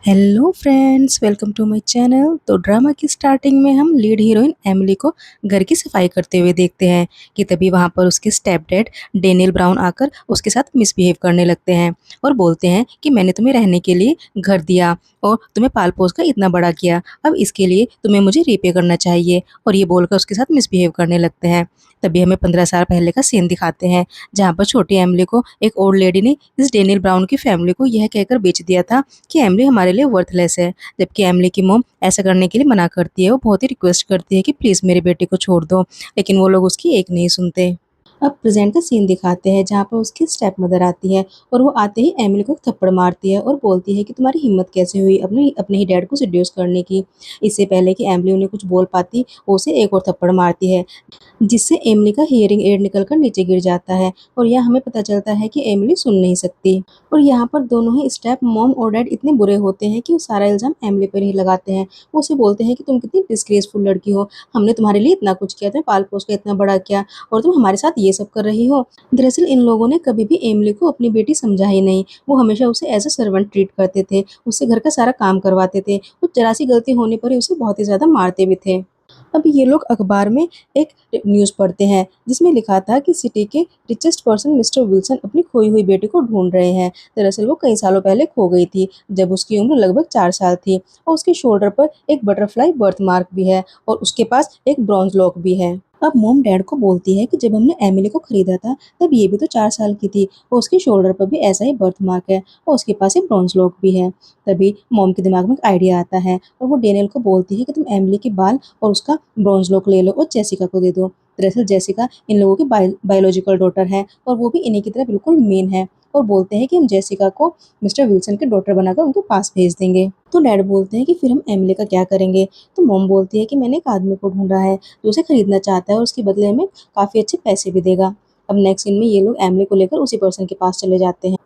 Hello friends, welcome to my channel. तो drama की starting में हम लीड हीरोइन एमिली को घर की सफाई करते हुए देखते हैं कि तभी वहां पर उसके स्टेप डैड डेनियल ब्राउन आकर उसके साथ मिसबिहेव करने लगते हैं और बोलते हैं कि मैंने तुम्हें रहने के लिए घर दिया और तुम्हें पाल पोस कर इतना बड़ा किया, अब इसके लिए तुम्हें मुझे रीपे करना चाहिए। और ये बोलकर उसके साथ मिसबिहेव करने लगते हैं। तभी हमें 15 साल पहले का सीन दिखाते हैं जहाँ पर छोटी एमिली को एक ओल्ड लेडी ने इस डेनियल ब्राउन की फैमिली को यह कहकर बेच दिया था कि एमिली हमारे लिए वर्थलेस है। जबकि एमिली की मॉम ऐसा करने के लिए मना करती है, वो बहुत ही रिक्वेस्ट करती है कि प्लीज़ मेरे बेटे को छोड़ दो, लेकिन वो लोग उसकी एक नहीं सुनते। अब प्रेजेंट का सीन दिखाते हैं जहाँ पर उसकी स्टेप मदर आती है और वो आते ही एमिली को एक थप्पड़ मारती है और बोलती है कि तुम्हारी हिम्मत कैसे हुई अपने अपने ही डैड को सेड्यूस करने की। इससे पहले कि एमिली उन्हें कुछ बोल पाती, वो उसे एक और थप्पड़ मारती है जिससे एमिली का हियरिंग एड निकलकर नीचे गिर जाता है और यह हमें पता चलता है कि एमिली सुन नहीं सकती। और यहाँ पर दोनों ही स्टेप मॉम और डैड इतने बुरे होते हैं कि वो सारा इल्ज़ाम एमिली पर ही लगाते हैं। वो उसे बोलते हैं कि तुम कितनी डिस्ग्रेसफुल लड़की हो, हमने तुम्हारे लिए इतना कुछ किया, तुम्हें पाल पोस कर इतना बड़ा किया और तुम हमारे साथ ये सब कर रही हो। दरअसल इन लोगों ने कभी भी एमिली को अपनी बेटी समझा ही नहीं। वो हमेशा उसे एज अ सर्वेंट ट्रीट करते थे, उससे घर का सारा काम करवाते थे, कुछ जरा सी गलती होने पर ही उसे बहुत ही ज़्यादा मारते भी थे। अब ये लोग अखबार में एक न्यूज़ पढ़ते हैं जिसमें लिखा था कि सिटी के रिचेस्ट पर्सन मिस्टर विल्सन अपनी खोई हुई बेटी को ढूंढ रहे हैं। दरअसल वो कई सालों पहले खो गई थी जब उसकी उम्र लगभग 4 साल थी और उसके शोल्डर पर एक बटरफ्लाई बर्थ मार्क भी है और उसके पास एक ब्रॉन्ज लॉक भी है। अब मोम डैड को बोलती है कि जब हमने एमिली को खरीदा था तब ये भी तो 4 साल की थी और उसके शोल्डर पर भी ऐसा ही बर्थ मार्क है और उसके पास एक ब्रॉन्ज लॉक भी है। तभी मॉम के दिमाग में एक आइडिया आता है और वो डेनियल को बोलती है कि तुम एमिली के बाल और उसका ब्रॉन्ज लॉक ले लो और जेसिका को दे दो। दरअसल जेसिका इन लोगों की बायोलॉजिकल डॉटर है और वो भी इन्हीं की तरह बिल्कुल मेन है और बोलते हैं कि हम जेसिका को मिस्टर विल्सन के डॉटर बनाकर उनके पास भेज देंगे। तो डैड बोलते हैं कि फिर हम एमिली का क्या करेंगे। तो मॉम बोलती है कि मैंने एक आदमी को ढूंढा है जो उसे खरीदना चाहता है और उसके बदले में काफ़ी अच्छे पैसे भी देगा। अब नेक्स्ट सीन में ये लोग एमिली को लेकर उसी पर्सन के पास चले जाते हैं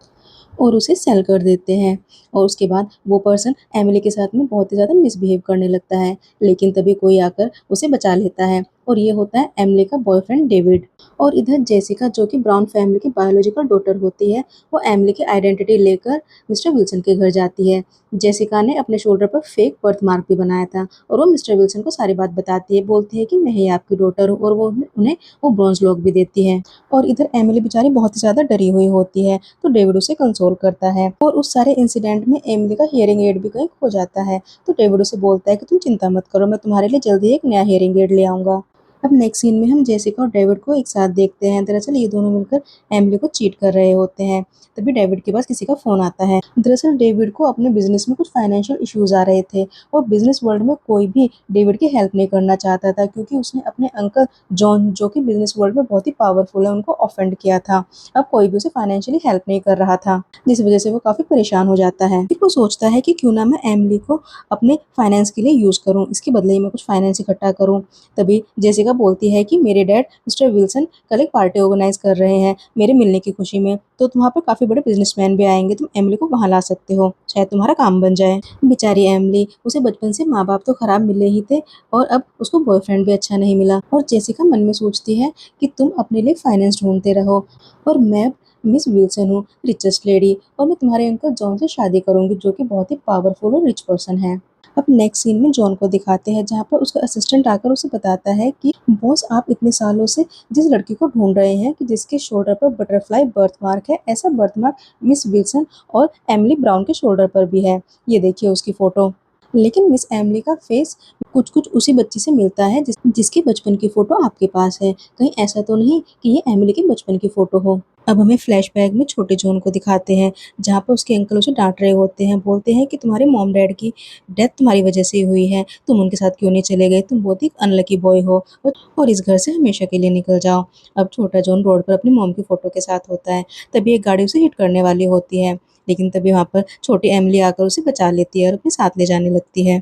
और उसे सेल कर देते हैं और उसके बाद वो पर्सन एमिली के साथ में बहुत ही ज़्यादा मिसबिहेव करने लगता है, लेकिन तभी कोई आकर उसे बचा लेता है और ये होता है एमिली का बॉयफ्रेंड डेविड। और इधर जेसिका जो कि ब्राउन फैमिली की बायोलॉजिकल डॉटर होती है, वो एमिली की आइडेंटिटी लेकर मिस्टर विल्सन के घर जाती है। जेसिका ने अपने शोल्डर पर फेक बर्थ मार्क भी बनाया था और वो मिस्टर विल्सन को सारी बात बताती है, बोलती है कि मैं ही आपकी डॉटर हूँ और वो उन्हें वो ब्रॉन्ज लॉक भी देती है। और इधर एमिली बेचारी बहुत ही ज़्यादा डरी हुई होती है तो डेविड उसे कंसोल करता है और उस सारे इंसिडेंट में एमिली का हियरिंग एड भी कहीं खो जाता है। तो डेविड उसे बोलता है कि तुम चिंता मत करो, मैं तुम्हारे लिए जल्दी एक नया हियरिंग एड ले आऊंगा। अब नेक्स्ट सीन में हम जेसिका और डेविड को एक साथ देखते हैं। दरअसल ये दोनों मिलकर एमिली को चीट कर रहे होते हैं। तभी डेविड के पास किसी का फोन आता है। दरअसल डेविड को अपने बिजनेस में कुछ फाइनेंशियल इश्यूज आ रहे थे और बिजनेस वर्ल्ड में कोई भी डेविड की हेल्प नहीं करना चाहता था क्योंकि उसने अपने अंकल जॉन जो कि बिजनेस वर्ल्ड में बहुत ही पावरफुल है उनको ऑफेंड किया था। अब कोई भी उसे फाइनेंशियली हेल्प नहीं कर रहा था जिस वजह से वो काफ़ी परेशान हो जाता है। फिर वो सोचता है कि क्यों ना मैं एमिली को अपने फाइनेंस के लिए यूज़ करूँ, इसके बदले ही मैं कुछ फाइनेंस इकट्ठा करूँ। तभी जेसिका बोलती है कि मेरे डैड मिस्टर विल्सन कल एक पार्टी ऑर्गेनाइज कर रहे हैं मेरे मिलने की खुशी में, तो वहाँ पर काफ़ी बड़े बिजनेसमैन भी आएंगे, तुम एमिली को वहाँ ला सकते हो, शायद तुम्हारा काम बन जाए। बेचारी एमिली, उसे बचपन से माँ बाप तो खराब मिले ही थे और अब उसको बॉयफ्रेंड भी अच्छा नहीं मिला और जेसिका मन में सोचती है कि तुम अपने लिए फाइनेंस ढूंढते रहो और मैं मिस विल्सन हूँ, रिचेस्ट लेडी, और मैं तुम्हारे अंकल जॉन से शादी करूंगी जो कि बहुत ही पावरफुल और रिच पर्सन है। अब नेक्स्ट सीन में जॉन को दिखाते हैं जहाँ पर उसका असिस्टेंट आकर उसे बताता है कि बॉस आप इतने सालों से जिस लड़की को ढूंढ रहे हैं कि जिसके शोल्डर पर बटरफ्लाई बर्थ मार्क है, ऐसा बर्थ मार्क मिस विल्सन और एमिली ब्राउन के शोल्डर पर भी है, ये देखिए उसकी फोटो। लेकिन मिस एमिली का फेस कुछ कुछ उसी बच्ची से मिलता है जिसके बचपन की फोटो आपके पास है, कहीं ऐसा तो नहीं कि ये एमिली के बचपन की फोटो हो। अब हमें फ्लैशबैक में छोटे जॉन को दिखाते हैं जहाँ पर उसके अंकल उसे डांट रहे होते हैं, बोलते हैं कि तुम्हारे मॉम डैड की डेथ तुम्हारी वजह से ही हुई है, तुम उनके साथ क्यों नहीं चले गए, तुम बहुत ही अनलकी बॉय हो और इस घर से हमेशा के लिए निकल जाओ। अब छोटा जॉन रोड पर अपनी मॉम की फोटो के साथ होता है, तभी एक गाड़ी उसे हिट करने वाली होती है, लेकिन तभी वहाँ पर छोटी एमिली आकर उसे बचा लेती है और अपने साथ ले जाने लगती है।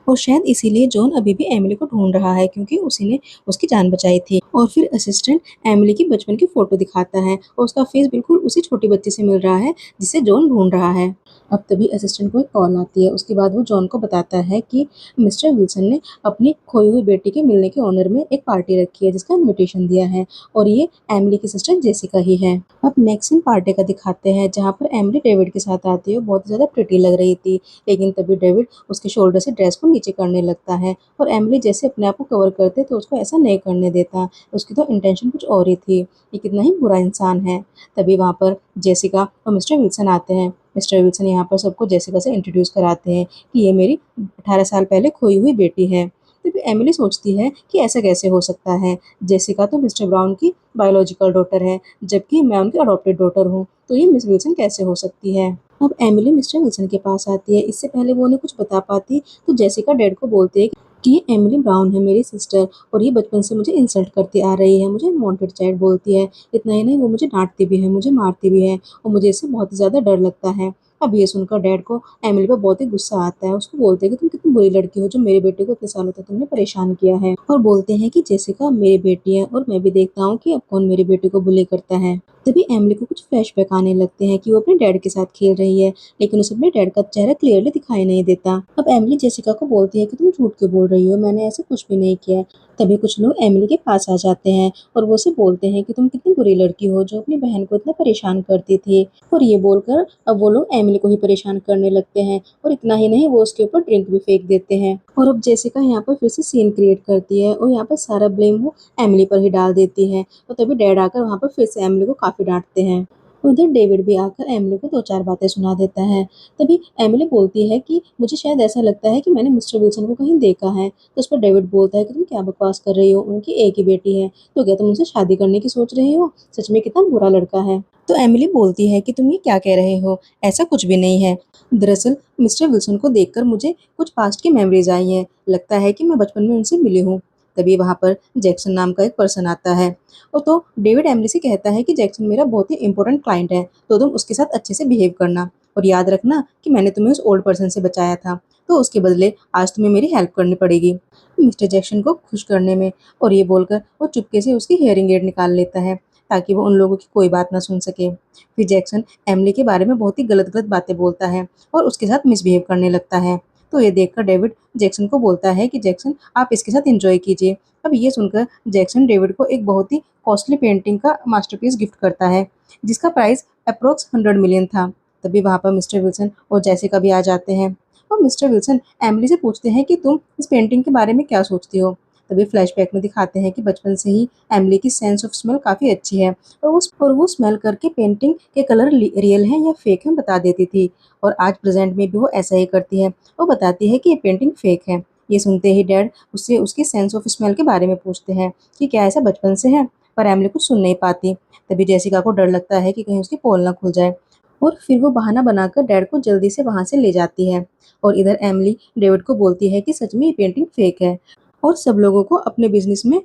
और शायद इसीलिए जॉन अभी भी एमिली को ढूंढ रहा है क्योंकि उसी ने उसकी जान बचाई थी। और फिर असिस्टेंट एमिली की बचपन की फोटो दिखाता है और उसका फेस बिल्कुल उसी छोटी बच्ची से मिल रहा है जिसे जॉन ढूंढ रहा है। अब तभी असिस्टेंट को एक कॉल आती है। उसके बाद वो जॉन को बताता है कि मिस्टर विल्सन ने अपनी खोई हुई बेटी के मिलने के ऑनर में एक पार्टी रखी है जिसका इनविटेशन दिया है और ये एमिली की सिस्टर जेसिका ही है। अब नेक्स्ट सीन पार्टी का दिखाते हैं जहाँ पर एमिली डेविड के साथ आती है। वो बहुत ज़्यादा प्रिटी लग रही थी, लेकिन तभी डेविड उसके शोल्डर से ड्रेस को नीचे करने लगता है और एमिली जैसे अपने आप को कवर करते तो उसको ऐसा नहीं करने देता। उसकी तो इंटेंशन कुछ और ही थी। ये कितना ही बुरा इंसान है। तभी वहाँ पर जेसिका और मिस्टर विल्सन आते हैं। मिस्टर विल्सन यहाँ पर सबको जेसिका से इंट्रोड्यूस कराते हैं कि ये मेरी 18 साल पहले खोई हुई बेटी है। तभी एमिली सोचती है कि ऐसा कैसे हो सकता है, जेसिका तो मिस्टर ब्राउन की बायोलॉजिकल डॉटर है जबकि मैं उनकी अडॉप्टेड डॉटर हूँ, तो ये मिस विल्सन कैसे हो सकती है। अब एमिली मिस्टर विल्सन के पास आती है। इससे पहले वो उन्हें कुछ बता पाती तो जेसिका डैड को बोलती है कि ये एमिली ब्राउन है मेरी सिस्टर और ये बचपन से मुझे इंसल्ट करती आ रही है, मुझे वांटेड चाइल्ड बोलती है। इतना ही नहीं, वो मुझे डांटती भी है, मुझे मारती भी है और मुझे इससे बहुत ही ज़्यादा डर लगता है। अब ये सुनकर डैड को एमिली पर बहुत ही गुस्सा आता है। उसको बोलते हैं कि तुम कितनी बुरी लड़की हो जो मेरे बेटे को इतने सालों तक तुमने परेशान किया है, और बोलते हैं कि जेसिका मेरी बेटी है और मैं भी देखता हूँ कि अब कौन मेरे बेटे को बुली करता है। तभी एमिली को कुछ फ्लैशबैक आने लगते हैं कि वो अपने डैड के साथ खेल रही है, लेकिन उसे अपने डैड का चेहरा क्लियरली दिखाई नहीं देता। अब एमिली जेसिका को बोलती है कि तुम झूठ क्यों बोल रही हो, मैंने ऐसा कुछ भी नहीं किया। तभी कुछ लोग एमिली के पास आ जाते हैं और वो उसे बोलते हैं कि तुम कितनी बुरी लड़की हो जो अपनी बहन को इतना परेशान करती थी। और ये बोलकर अब वो लोग एमिली को ही परेशान करने लगते हैं और इतना ही नहीं, वो उसके ऊपर ड्रिंक भी फेंक देते हैं। और अब जेसिका यहाँ पर फिर से सीन क्रिएट करती है और यहाँ पर सारा ब्लेम वो एमिली पर ही डाल देती है। और तभी डैड आकर वहाँ पर फिर से एमिली को काफ़ी डांटते हैं। उधर डेविड भी आकर एमिली को दो चार बातें सुना देता है। तभी एमिली बोलती है कि मुझे शायद ऐसा लगता है कि मैंने मिस्टर विल्सन को कहीं देखा है। तो उस पर डेविड बोलता है कि तुम क्या बकवास कर रही हो, उनकी एक ही बेटी है, तो क्या तुम उनसे शादी करने की सोच रही हो, सच में कितना बुरा लड़का है। तो एमिली बोलती है कि तुम ये क्या कह रहे हो, ऐसा कुछ भी नहीं है। दरअसल मिस्टर विल्सन को देखकर मुझे कुछ पास्ट की मेमोरीज आई हैं, लगता है कि मैं बचपन में उनसे मिली हूँ। तभी वहाँ पर जैक्सन नाम का एक पर्सन आता है और तो डेविड एमिली से कहता है कि जैक्सन मेरा बहुत ही इंपॉर्टेंट क्लाइंट है, तो तुम उसके साथ अच्छे से बिहेव करना और याद रखना कि मैंने तुम्हें उस ओल्ड पर्सन से बचाया था, तो उसके बदले आज तुम्हें मेरी हेल्प करनी पड़ेगी मिस्टर जैक्सन को खुश करने में। और ये बोलकर वो चुपके से उसकी हियरिंग एड निकाल लेता है ताकि वो उन लोगों की कोई बात ना सुन सके। फिर जैक्सन एमिली के बारे में बहुत ही गलत गलत बातें बोलता है और उसके साथ मिसबिहेव करने लगता है। तो ये देखकर डेविड जैक्सन को बोलता है कि जैक्सन आप इसके साथ एंजॉय कीजिए। अब ये सुनकर जैक्सन डेविड को एक बहुत ही कॉस्टली पेंटिंग का मास्टरपीस गिफ्ट करता है जिसका प्राइस अप्रोक्स 100 मिलियन था। तभी वहाँ पर मिस्टर विल्सन और जैसिका भी आ जाते हैं और मिस्टर विल्सन एमिली से पूछते हैं कि तुम इस पेंटिंग के बारे में क्या सोचती हो। तभी फ्लैशबैक में दिखाते हैं कि बचपन से ही एमिली की सेंस ऑफ स्मेल काफ़ी अच्छी है और वो स्मेल करके पेंटिंग के कलर रियल हैं या फेक हैं बता देती थी, और आज प्रेजेंट में भी वो ऐसा ही करती है। वो बताती है कि ये पेंटिंग फेक है। ये सुनते ही डैड उससे उसकी सेंस ऑफ स्मेल के बारे में पूछते हैं कि क्या ऐसा बचपन से है, पर एमिली कुछ सुन नहीं पाती। तभी जेसिका को डर लगता है कि कहीं उसकी पोल ना खुल जाए और फिर वो बहाना बनाकर डैड को जल्दी से वहाँ से ले जाती है। और इधर एमिली डेविड को बोलती है कि सच में ये पेंटिंग फेक है और सब लोगों को अपने बिजनेस में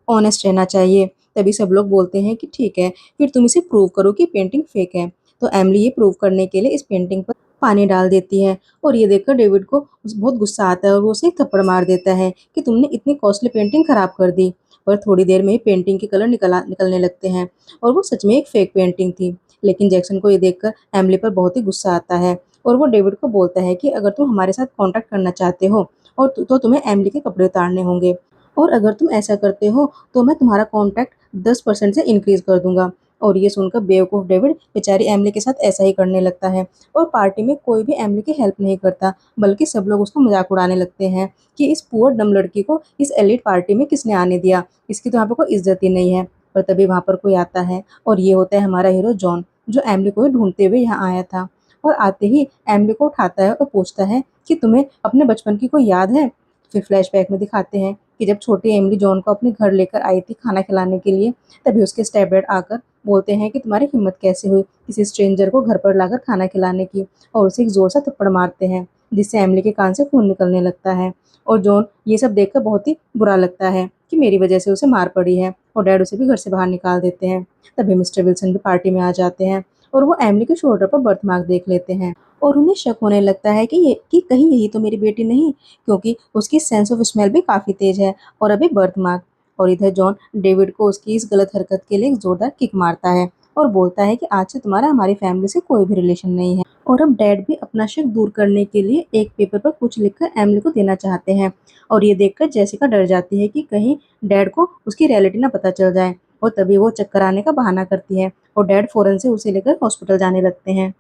ऑनेस्ट रहना चाहिए। तभी सब लोग बोलते हैं कि ठीक है, फिर तुम इसे प्रूव करो कि पेंटिंग फेक है। तो एमिली ये प्रूव करने के लिए इस पेंटिंग पर पानी डाल देती है और ये देखकर डेविड को बहुत गुस्सा आता है और वो उसे एक थप्पड़ मार देता है कि तुमने इतनी कॉस्टली पेंटिंग खराब कर दी। पर थोड़ी देर में ही पेंटिंग के कलर निकलने लगते हैं और वो सच में एक फेक पेंटिंग थी। लेकिन जैक्सन को ये देखकर एमिली पर बहुत ही गुस्सा आता है और वो डेविड को बोलता है कि अगर तुम हमारे साथ कॉन्टैक्ट करना चाहते हो और तो तुम्हें एमिली के कपड़े उतारने होंगे, और अगर तुम ऐसा करते हो तो मैं तुम्हारा कॉन्टैक्ट 10% से इंक्रीज कर दूंगा। और ये सुनकर बेवकूफ़ डेविड बेचारी एमिली के साथ ऐसा ही करने लगता है और पार्टी में कोई भी एमिली की हेल्प नहीं करता, बल्कि सब लोग उसका मजाक उड़ाने लगते हैं कि इस पुअर डम लड़की को इस एलिट पार्टी में किसने आने दिया, इसकी तो यहाँ पे कोई इज्जत ही नहीं है। पर तभी वहाँ पर कोई आता है और ये होता है हमारा हीरो जॉन, जो एमिली को ही ढूंढते हुए यहाँ आया था। और आते ही एमिली को उठाता है और पूछता है कि तुम्हें अपने बचपन की कोई याद है। फिर फ्लैशबैक में दिखाते हैं कि जब छोटी एमिली जॉन को अपने घर लेकर आई थी खाना खिलाने के लिए, तभी उसके स्टेपडैड आकर बोलते हैं कि तुम्हारी हिम्मत कैसे हुई किसी स्ट्रेंजर को घर पर लाकर खाना खिलाने की, और उसे एक जोर सा थप्पड़ मारते हैं जिससे एमिली के कान से खून निकलने लगता है। और जॉन ये सब देखकर बहुत ही बुरा लगता है कि मेरी वजह से उसे मार पड़ी है, और डैड उसे भी घर से बाहर निकाल देते हैं। तभी मिस्टर विल्सन भी पार्टी में आ जाते हैं और वो एमिली के शोल्डर पर बर्थ मार्क देख लेते हैं और उन्हें शक होने लगता है कि कहीं यही तो मेरी बेटी नहीं, क्योंकि उसकी सेंस ऑफ स्मेल भी काफ़ी तेज है और अभी बर्थ मार्क। और इधर जॉन डेविड को उसकी इस गलत हरकत के लिए एक जोरदार किक मारता है और बोलता है कि आज से तुम्हारा हमारी फैमिली से कोई भी रिलेशन नहीं है। और अब डैड भी अपना शक दूर करने के लिए एक पेपर पर कुछ लिखकर एमिली को देना चाहते हैं और ये देखकर जेसिका डर जाती है कि कहीं डैड को उसकी रियलिटी ना पता चल जाए। और तभी वो चक्कर आने का बहाना करती है और डैड फौरन से उसे लेकर हॉस्पिटल जाने लगते हैं।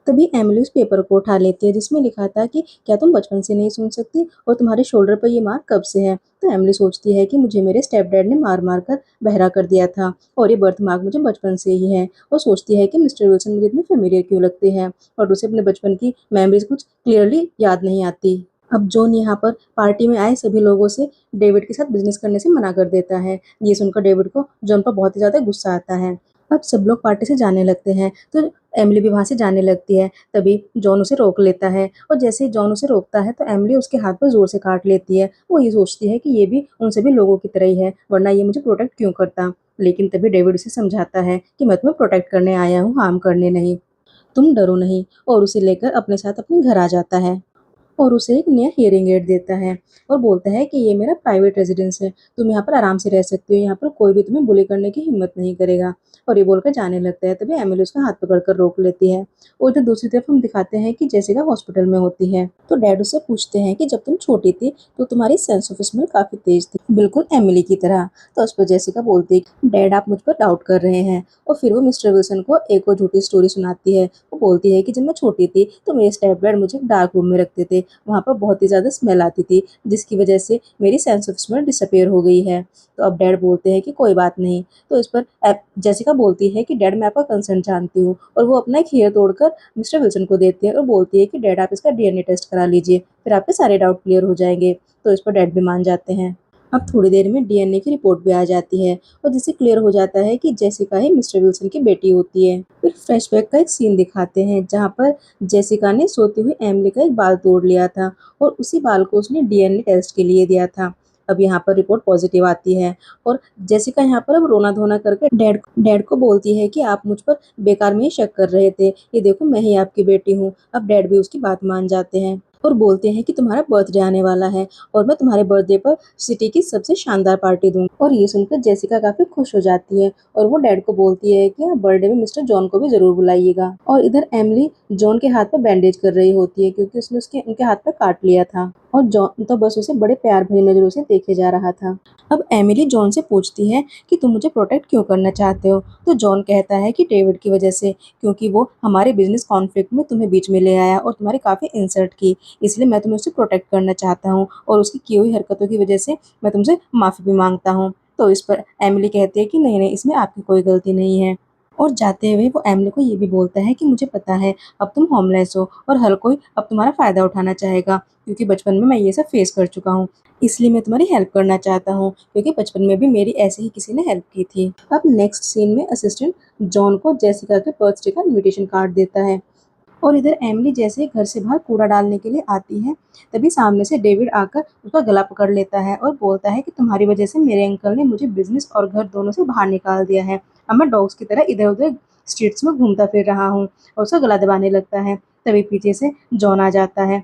तभी एमिली उस पेपर को उठा लेती है जिसमें लिखा था कि क्या तुम बचपन से नहीं सुन सकती और तुम्हारे शोल्डर पर ये मार्क कब से है। तो एमिली सोचती है कि मुझे मेरे स्टेप डैड ने मार मार कर बहरा कर दिया था और ये बर्थ मार्क मुझे बचपन से ही है। और सोचती है कि मिस्टर विल्सन मुझे इतने फेमिलियर क्यों लगते हैं और उसे अपने बचपन की मेमोरीज कुछ क्लियरली याद नहीं आती। अब जॉन यहाँ पर पार्टी में आए सभी लोगों से डेविड के साथ बिजनेस करने से मना कर देता है। ये सुनकर डेविड को जॉन पर बहुत ही ज़्यादा गुस्सा आता है। अब सब लोग पार्टी से जाने लगते हैं तो एमिली भी वहाँ से जाने लगती है। तभी जॉन उसे रोक लेता है और जैसे ही जॉन उसे रोकता है तो एमिली उसके हाथ पर ज़ोर से काट लेती है। वो ये सोचती है कि ये भी उन सभी लोगों की तरह ही है, वरना ये मुझे प्रोटेक्ट क्यों करता। लेकिन तभी डेविड उसे समझाता है कि मैं तुम्हें प्रोटेक्ट करने आया हूँ, हार्म करने नहीं। तुम डरो नहीं। और उसे लेकर अपने साथ अपने घर आ जाता है और उसे एक नया हियरिंग एड देता है और बोलता है कि ये मेरा प्राइवेट रेजिडेंस है, तुम यहाँ पर आराम से रह सकती हो, यहाँ पर कोई भी तुम्हें बुली करने की हिम्मत नहीं करेगा। और ये बोलकर जाने लगता है। तभी एमिली उसका हाथ पकड़कर रोक लेती है। और इधर दूसरी तरफ हम दिखाते हैं कि जेसिका हॉस्पिटल में होती है तो डैड उससे पूछते हैं कि जब तुम छोटी थी तो तुम्हारी सेंस ऑफ स्मेल काफी तेज थी, बिल्कुल एमिली की तरह। तो उस पर जेसिका बोलती है कि डैड आप मुझ पर डाउट कर रहे हैं। और फिर वो मिस्टर विल्सन को एक और झूठी स्टोरी सुनाती है। वो बोलती है कि जब मैं छोटी थी तो मेरे स्टेप डैड मुझे एक डार्क रूम में रखते थे, वहाँ पर बहुत ही ज़्यादा स्मेल आती थी जिसकी वजह से मेरी सेंस ऑफ स्मेल डिसअपीयर हो गई है। तो अब डैड बोलते हैं कि कोई बात नहीं। तो इस पर जेसिका बोलती है कि डैड मैं आपका कंसर्न जानती हूँ और वो अपना एक हेयर तोड़कर मिस्टर विल्सन को देती है और बोलती है कि डैड आप इसका डीएनए टेस्ट करा लीजिए, फिर आपके सारे डाउट क्लियर हो जाएंगे। तो इस पर डैड भी मान जाते हैं। अब थोड़ी देर में डीएनए की रिपोर्ट भी आ जाती है और जिससे क्लियर हो जाता है कि जेसिका ही मिस्टर विल्सन की बेटी होती है। फिर फ्लैशबैक का एक सीन दिखाते हैं जहाँ पर जेसिका ने सोती हुई एमिली का एक बाल तोड़ लिया था और उसी बाल को उसने डीएनए टेस्ट के लिए दिया था। अब यहाँ पर रिपोर्ट पॉजिटिव आती है और जेसिका यहाँ पर अब रोना धोना करके डैड को बोलती है कि आप मुझ पर बेकार में ही शक कर रहे थे, ये देखो मैं ही आपकी बेटी हूँ। अब डैड भी उसकी बात मान जाते हैं और बोलते हैं कि तुम्हारा बर्थडे आने वाला है और मैं तुम्हारे बर्थडे पर सिटी की सबसे शानदार पार्टी दूंगी। और ये सुनकर जेसिका काफी खुश हो जाती है और वो डैड को बोलती है कि आप बर्थडे में मिस्टर जॉन को भी जरूर बुलाइएगा। और इधर एमिली जॉन के हाथ पर बैंडेज कर रही होती है क्योंकि उसने उसके उनके हाथ पर काट लिया था और जॉन तो बस उसे बड़े प्यार भरी नजरों से देखे जा रहा था। अब एमिली जॉन से पूछती है कि तुम मुझे प्रोटेक्ट क्यों करना चाहते हो। तो जॉन कहता है कि डेविड की वजह से, क्योंकि वो हमारे बिजनेस कॉन्फ्लिक्ट में तुम्हें बीच में ले आया और तुम्हारी काफ़ी इंसल्ट की, इसलिए मैं तुम्हें उससे प्रोटेक्ट करना चाहता हूँ और उसकी की हुई हरकतों की वजह से मैं तुमसे माफ़ी भी मांगता हूँ। तो इस पर एमिली कहती है कि नहीं नहीं, इसमें आपकी कोई गलती नहीं है। और जाते हुए वो एमिली को ये भी बोलता है कि मुझे पता है अब तुम होमलेस हो और हर कोई अब तुम्हारा फ़ायदा उठाना चाहेगा, क्योंकि बचपन में मैं ये सब फेस कर चुका हूँ, इसलिए मैं तुम्हारी हेल्प करना चाहता हूँ क्योंकि बचपन में भी मेरी ऐसे ही किसी ने हेल्प की थी। अब नेक्स्ट सीन में असिस्टेंट जॉन को जेसिका के बर्थडे का इनविटेशन कार्ड देता है और इधर एमिली जैसे ही घर से बाहर कूड़ा डालने के लिए आती है तभी सामने से डेविड आकर उसका गला पकड़ लेता है और बोलता है कि तुम्हारी वजह से मेरे अंकल ने मुझे बिजनेस और घर दोनों से बाहर निकाल दिया है, अब मैं डॉग्स की तरह इधर उधर स्ट्रीट्स में घूमता फिर रहा हूँ। और उसका गला दबाने लगता है। तभी पीछे से जॉन आ जाता है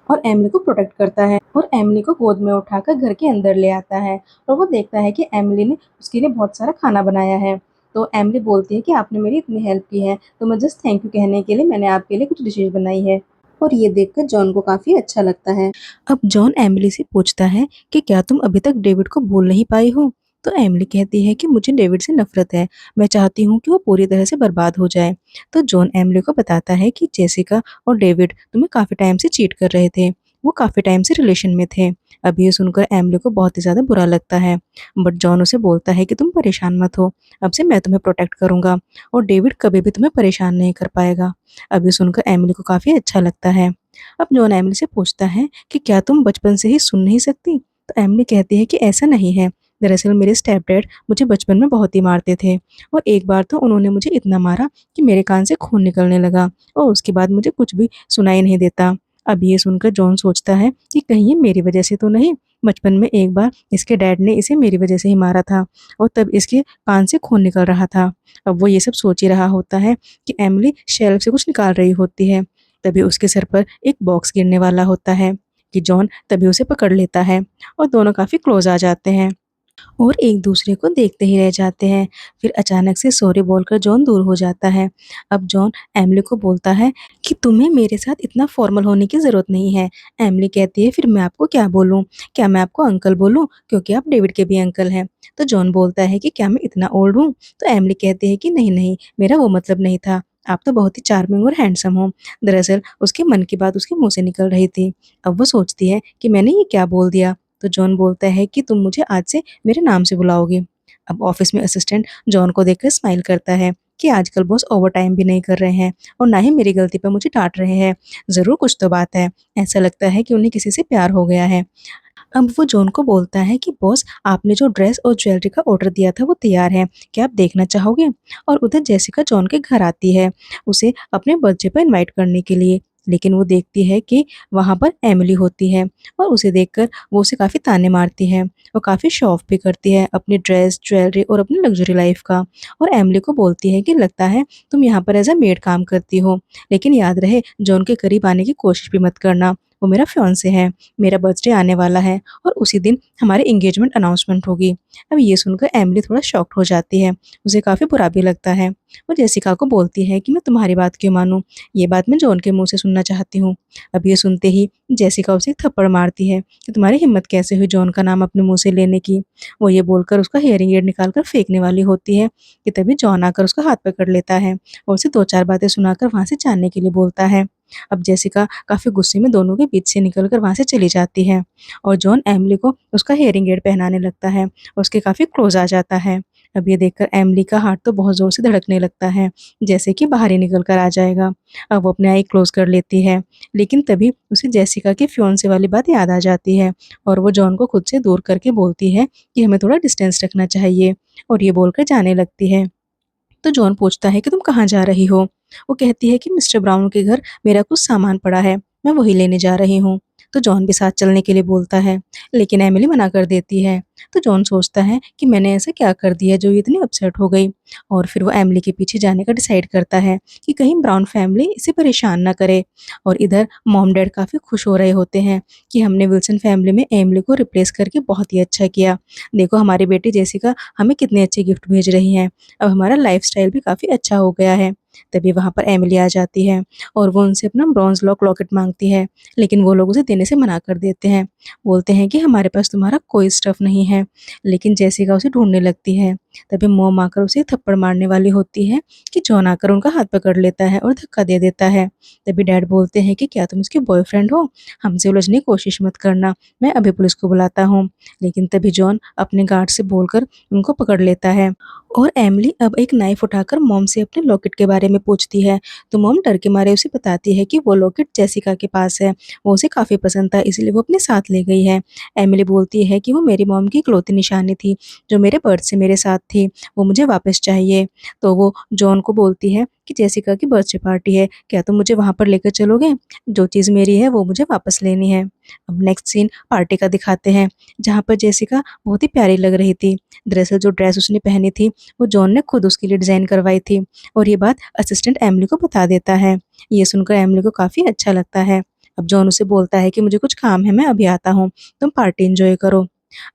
और एमिली को प्रोटेक्ट करता है और एमिली को गोद में उठाकर घर के अंदर ले आता है और वो देखता है कि एमिली ने उसके लिए बहुत सारा खाना बनाया है। तो एमिली बोलती है कि आपने मेरी इतनी हेल्प की है तो मैं जस्ट थैंक यू कहने के लिए मैंने आपके लिए कुछ डिशेज बनाई है। और ये देखकर जॉन को काफ़ी अच्छा लगता है। अब जॉन एमिली से पूछता है कि क्या तुम अभी तक डेविड को भूल नहीं पाई हो। तो एमिली कहती है कि मुझे डेविड से नफरत है, मैं चाहती हूँ कि वो पूरी तरह से बर्बाद हो जाए। तो जॉन एमिली को बताता है कि जेसिका और डेविड तुम्हें काफ़ी टाइम से चीट कर रहे थे, वो काफ़ी टाइम से रिलेशन में थे। अब ये सुनकर एमिली को बहुत ही ज़्यादा बुरा लगता है, बट जॉन उसे बोलता है कि तुम परेशान मत हो, अब से मैं तुम्हें प्रोटेक्ट करूंगा और डेविड कभी भी तुम्हें परेशान नहीं कर पाएगा। अब ये सुनकर एमिली को काफ़ी अच्छा लगता है। अब जॉन एमिली से पूछता है कि क्या तुम बचपन से ही सुन नहीं सकती। तो एमिली कहती है कि ऐसा नहीं है, दरअसल मेरे स्टेप डैड मुझे बचपन में बहुत ही मारते थे और एक बार तो उन्होंने मुझे इतना मारा कि मेरे कान से खून निकलने लगा और उसके बाद मुझे कुछ भी सुनाई नहीं देता। अब ये सुनकर जॉन सोचता है कि कहीं ये मेरी वजह से तो नहीं, बचपन में एक बार इसके डैड ने इसे मेरी वजह से ही मारा था और तब इसके कान से खून निकल रहा था। अब वो ये सब सोच ही रहा होता है कि एमिली शेल्फ से कुछ निकाल रही होती है। तभी उसके सर पर एक बॉक्स गिरने वाला होता है कि जॉन तभी उसे पकड़ लेता है और दोनों काफ़ी क्लोज आ जाते हैं। और एक दूसरे को देखते ही रह जाते हैं। फिर अचानक से सॉरी बोलकर जॉन दूर हो जाता है। अब जॉन एमिली को बोलता है कि तुम्हें मेरे साथ इतना फॉर्मल होने की ज़रूरत नहीं है। एमिली कहती है फिर मैं आपको क्या बोलूँ? क्या मैं आपको अंकल बोलूँ? क्योंकि आप डेविड के भी अंकल हैं। तो जॉन बोलता है कि क्या मैं इतना ओल्ड हूँ? तो एमिली कहती है कि नहीं, नहीं, मेरा वो मतलब नहीं था। आप तो बहुत ही चार्मिंग और हैंडसम हो। दरअसल उसके मन की बात उसके मुँह से निकल रही थी। अब वो सोचती है कि मैंने ये क्या बोल दिया? तो जॉन बोलता है कि तुम मुझे आज से मेरे नाम से बुलाओगे। अब ऑफिस में असिस्टेंट जॉन को देखकर स्माइल करता है कि आजकल बॉस ओवरटाइम भी नहीं कर रहे हैं और ना ही मेरी गलती पर मुझे डांट रहे हैं। ज़रूर कुछ तो बात है। ऐसा लगता है कि उन्हें किसी से प्यार हो गया है। अब वो जॉन को बोलता है कि बॉस आपने जो ड्रेस और ज्वेलरी का ऑर्डर दिया था वो तैयार है। क्या आप देखना चाहोगे? और उधर जेसिका जॉन के घर आती है उसे अपने बर्थडे पर इनवाइट करने के लिए। लेकिन वो देखती है कि वहाँ पर एमिली होती है और उसे देखकर वो उसे काफ़ी ताने मारती है और काफ़ी शो ऑफ भी करती है अपनी ड्रेस, ज्वेलरी और अपनी लग्ज़री लाइफ़ का। और एमिली को बोलती है कि लगता है तुम यहाँ पर एज़ अ मेड काम करती हो। लेकिन याद रहे जॉन के करीब आने की कोशिश भी मत करना। वो मेरा फियांसे है। मेरा बर्थडे आने वाला है और उसी दिन हमारी एंगेजमेंट अनाउंसमेंट होगी। अब ये सुनकर एमिली थोड़ा शॉक्ड हो जाती है। उसे काफ़ी बुरा भी लगता है। वो जेसिका को बोलती है कि मैं तुम्हारी बात क्यों मानूँ? ये बात मैं जॉन के मुँह से सुनना चाहती हूँ। अब ये सुनते ही जेसिका उसे एक थप्पड़ मारती है कि तुम्हारी हिम्मत कैसे हुई जॉन का नाम अपने मुँह से लेने की? वो ये बोलकर उसका हियरिंग एड निकाल कर फेंकने वाली होती है कि तभी जॉन आकर उसका हाथ पकड़ लेता है और उसे 2-4 बातें सुनाकर वहाँ से जाने के लिए बोलता है। अब जेसिका काफ़ी गुस्से में दोनों के बीच से निकलकर वहाँ से चली जाती है और जॉन एमिली को उसका हियरिंग एड पहनाने लगता है और उसके काफ़ी क्लोज़ आ जाता है। अब ये देखकर एमिली का हार्ट तो बहुत ज़ोर से धड़कने लगता है, जैसे कि बाहर ही निकल कर आ जाएगा। अब वो अपने आई क्लोज़ कर लेती है, लेकिन तभी उसे जेसिका के फियांसे वाली बात याद आ जाती है और वो जॉन को खुद से दूर करके बोलती है कि हमें थोड़ा डिस्टेंस रखना चाहिए और ये बोलकर जाने लगती है। तो जॉन पूछता है कि तुम कहाँ जा रही हो? वो कहती है कि मिस्टर ब्राउन के घर मेरा कुछ सामान पड़ा है, मैं वही लेने जा रही हूँ। तो जॉन भी साथ चलने के लिए बोलता है, लेकिन एमिली मना कर देती है। तो जॉन सोचता है कि मैंने ऐसा क्या कर दिया जो ये इतनी अपसेट हो गई और फिर वो एमिली के पीछे जाने का डिसाइड करता है कि कहीं ब्राउन फैमिली इसे परेशान ना करे। और इधर मॉम डैड काफ़ी खुश हो रहे होते हैं कि हमने विल्सन फैमिली में एमिली को रिप्लेस करके बहुत ही अच्छा किया। देखो हमारी बेटी जेसिका हमें कितने अच्छे गिफ्ट भेज रही हैं। अब हमारा लाइफ़स्टाइल भी काफ़ी अच्छा हो गया है। तभी वहाँ पर एमिली आ जाती है और वो उनसे अपना ब्रॉन्ज़ लॉकेट माँगती है, लेकिन वो लोग उसे देने से मना कर देते हैं। बोलते हैं कि हमारे पास तुम्हारा कोई स्टफ़ नहीं है, लेकिन जेसिका उसे ढूँढने लगती है। तभी मॉम आकर उसे थप्पड़ मारने वाली होती है कि जॉन आकर उनका हाथ पकड़ लेता है और धक्का दे देता है। तभी डैड बोलते हैं कि क्या तुम उसके बॉयफ्रेंड हो? हमसे उलझने की कोशिश मत करना, मैं अभी पुलिस को बुलाता हूँ। लेकिन तभी जॉन अपने गार्ड से बोलकर उनको पकड़ लेता है। और एमिली अब एक नाइफ उठाकर मॉम से अपने लॉकेट के बारे में पूछती है, तो मॉम डर के मारे उसे बताती है कि वो लॉकेट जेसिका के पास है। वो उसे काफ़ी पसंद था इसलिए वो अपने साथ ले गई है। एमिली बोलती है कि वो मेरी मॉम की इकलौती निशानी थी, जो मेरे बर्थ से मेरे साथ थी, वो मुझे वापस चाहिए। तो वो जॉन को बोलती है कि जेसिका की बर्थडे पार्टी है, क्या तुम मुझे वहाँ पर लेकर चलोगे? जो चीज़ मेरी है वो मुझे वापस लेनी है। अब नेक्स्ट सीन पार्टी का दिखाते हैं, जहाँ पर जेसिका बहुत ही प्यारी लग रही थी। दरअसल जो ड्रेस उसने पहनी थी वो जॉन ने खुद उसके लिए डिज़ाइन करवाई थी और ये बात असिस्टेंट एमिली को बता देता है। ये सुनकर एमिली को काफ़ी अच्छा लगता है। अब जॉन उसे बोलता है कि मुझे कुछ काम है, मैं अभी आता हूँ, तुम पार्टी एंजॉय करो।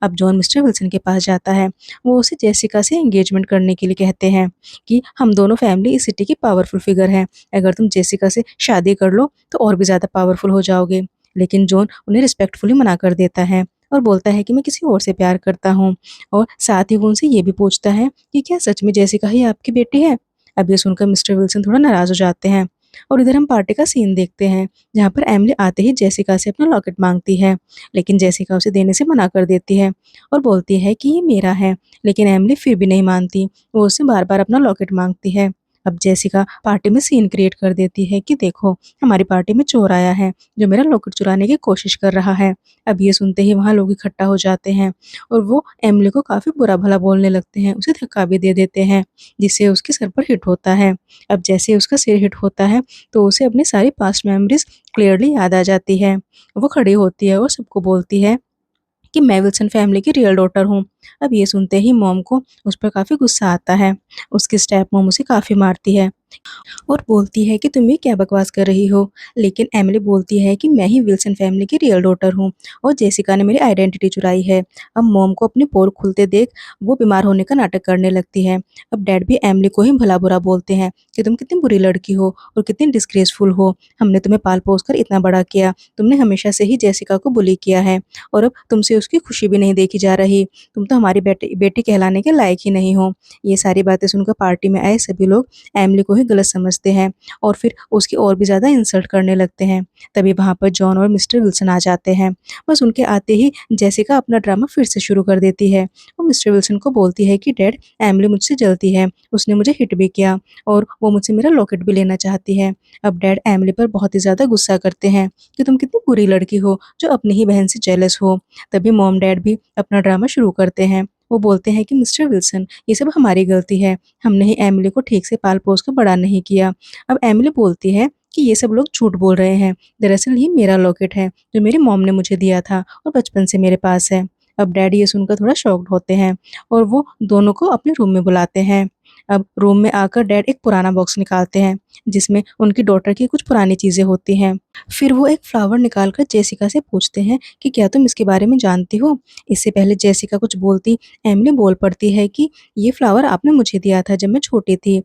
अब जॉन मिस्टर विल्सन के पास जाता है। वो उसे जेसिका से एंगेजमेंट करने के लिए कहते हैं कि हम दोनों फैमिली इस सिटी की पावरफुल फिगर हैं। अगर तुम जेसिका से शादी कर लो तो और भी ज़्यादा पावरफुल हो जाओगे। लेकिन जॉन उन्हें रिस्पेक्टफुली मना कर देता है और बोलता है कि मैं किसी और से प्यार करता हूँ और साथ ही वो उनसे ये भी पूछता है कि क्या सच में जेसिका ही आपकी बेटी है? अब ये सुनकर मिस्टर विल्सन थोड़ा नाराज़ हो जाते हैं और इधर हम पार्टी का सीन देखते हैं, जहाँ पर एमिली आते ही जेसिका से अपना लॉकेट माँगती है, लेकिन जेसिका उसे देने से मना कर देती है और बोलती है कि ये मेरा है, लेकिन एमिली फिर भी नहीं मानती, वो उससे बार-बार अपना लॉकेट माँगती है। अब जेसिका पार्टी में सीन क्रिएट कर देती है कि देखो, हमारी पार्टी में चोर आया है, जो मेरा लॉकेट चुराने की कोशिश कर रहा है। अब ये सुनते ही वहाँ लोग इकट्ठा हो जाते हैं और वो एमिली को काफ़ी बुरा-भला बोलने लगते हैं, उसे धक्का भी दे देते हैं, जिससे उसके सर पर हिट होता है। अब जैसे ही उसका सिर हिट होता है, तो उसे अपनी सारी पास्ट मेमोरीज़ क्लियरली याद आ जाती है। वो खड़ी होती है और सबको बोलती है कि मैं विल्सन फैमिली की रियल डॉटर हूँ। अब ये सुनते ही मॉम को उस पर काफ़ी गुस्सा आता है। उसकी स्टेप मॉम उसे काफ़ी मारती है। और बोलती है कि तुम ये क्या बकवास कर रही हो। लेकिन एमिली बोलती है कि मैं ही विल्सन फैमिली की रियल डॉटर हूँ और जेसिका ने मेरी आइडेंटिटी चुराई है। अब मॉम को अपने पोल खुलते देख वो बीमार होने का नाटक करने लगती है। अब डैड भी एमिली को ही भला बुरा बोलते हैं कि तुम कितनी बुरी लड़की हो और कितनी डिस्ग्रेसफुल हो। हमने तुम्हें पाल पोस कर इतना बड़ा किया, तुमने हमेशा से ही जेसिका को बुली किया है और अब तुमसे उसकी खुशी भी नहीं देखी जा रही। तुम तो हमारी बेटी बेटी कहलाने के लायक ही नहीं हो। ये सारी बातें सुनकर पार्टी में आए सभी लोग एमिली को ही गलत समझते हैं और फिर उसकी और भी ज़्यादा इंसल्ट करने लगते हैं। तभी वहाँ पर जॉन और मिस्टर विल्सन आ जाते हैं। बस उनके आते ही जेसिका अपना ड्रामा फिर से शुरू कर देती है। वो मिस्टर विल्सन को बोलती है कि डैड, एमिली मुझसे जलती है, उसने मुझे हिट भी किया और वो मुझसे मेरा लॉकेट भी लेना चाहती है। अब डैड एमिली पर बहुत ही ज़्यादा गुस्सा करते हैं कि तुम कितनी बुरी लड़की हो जो अपनी ही बहन से जेलस हो। तभी मॉम डैड भी अपना ड्रामा शुरू करते हैं। वो बोलते हैं कि मिस्टर विल्सन, ये सब हमारी गलती है, हमने ही एमिली को ठीक से पाल पोस कर बड़ा नहीं किया। अब एमिली बोलती है कि ये सब लोग झूठ बोल रहे हैं, दरअसल ये मेरा लॉकेट है जो मेरी मॉम ने मुझे दिया था और बचपन से मेरे पास है। अब डैडी ये सुनकर थोड़ा शॉक्ड होते हैं और वो दोनों को अपने रूम में बुलाते हैं। अब रूम में आकर डैड एक पुराना बॉक्स निकालते हैं जिसमें उनकी डॉटर की कुछ पुरानी चीज़ें होती हैं। फिर वो एक फ्लावर निकालकर जेसिका से पूछते हैं कि क्या तुम इसके बारे में जानती हो। इससे पहले जेसिका कुछ बोलती, एमिली बोल पड़ती है कि ये फ्लावर आपने मुझे दिया था जब मैं छोटी थी।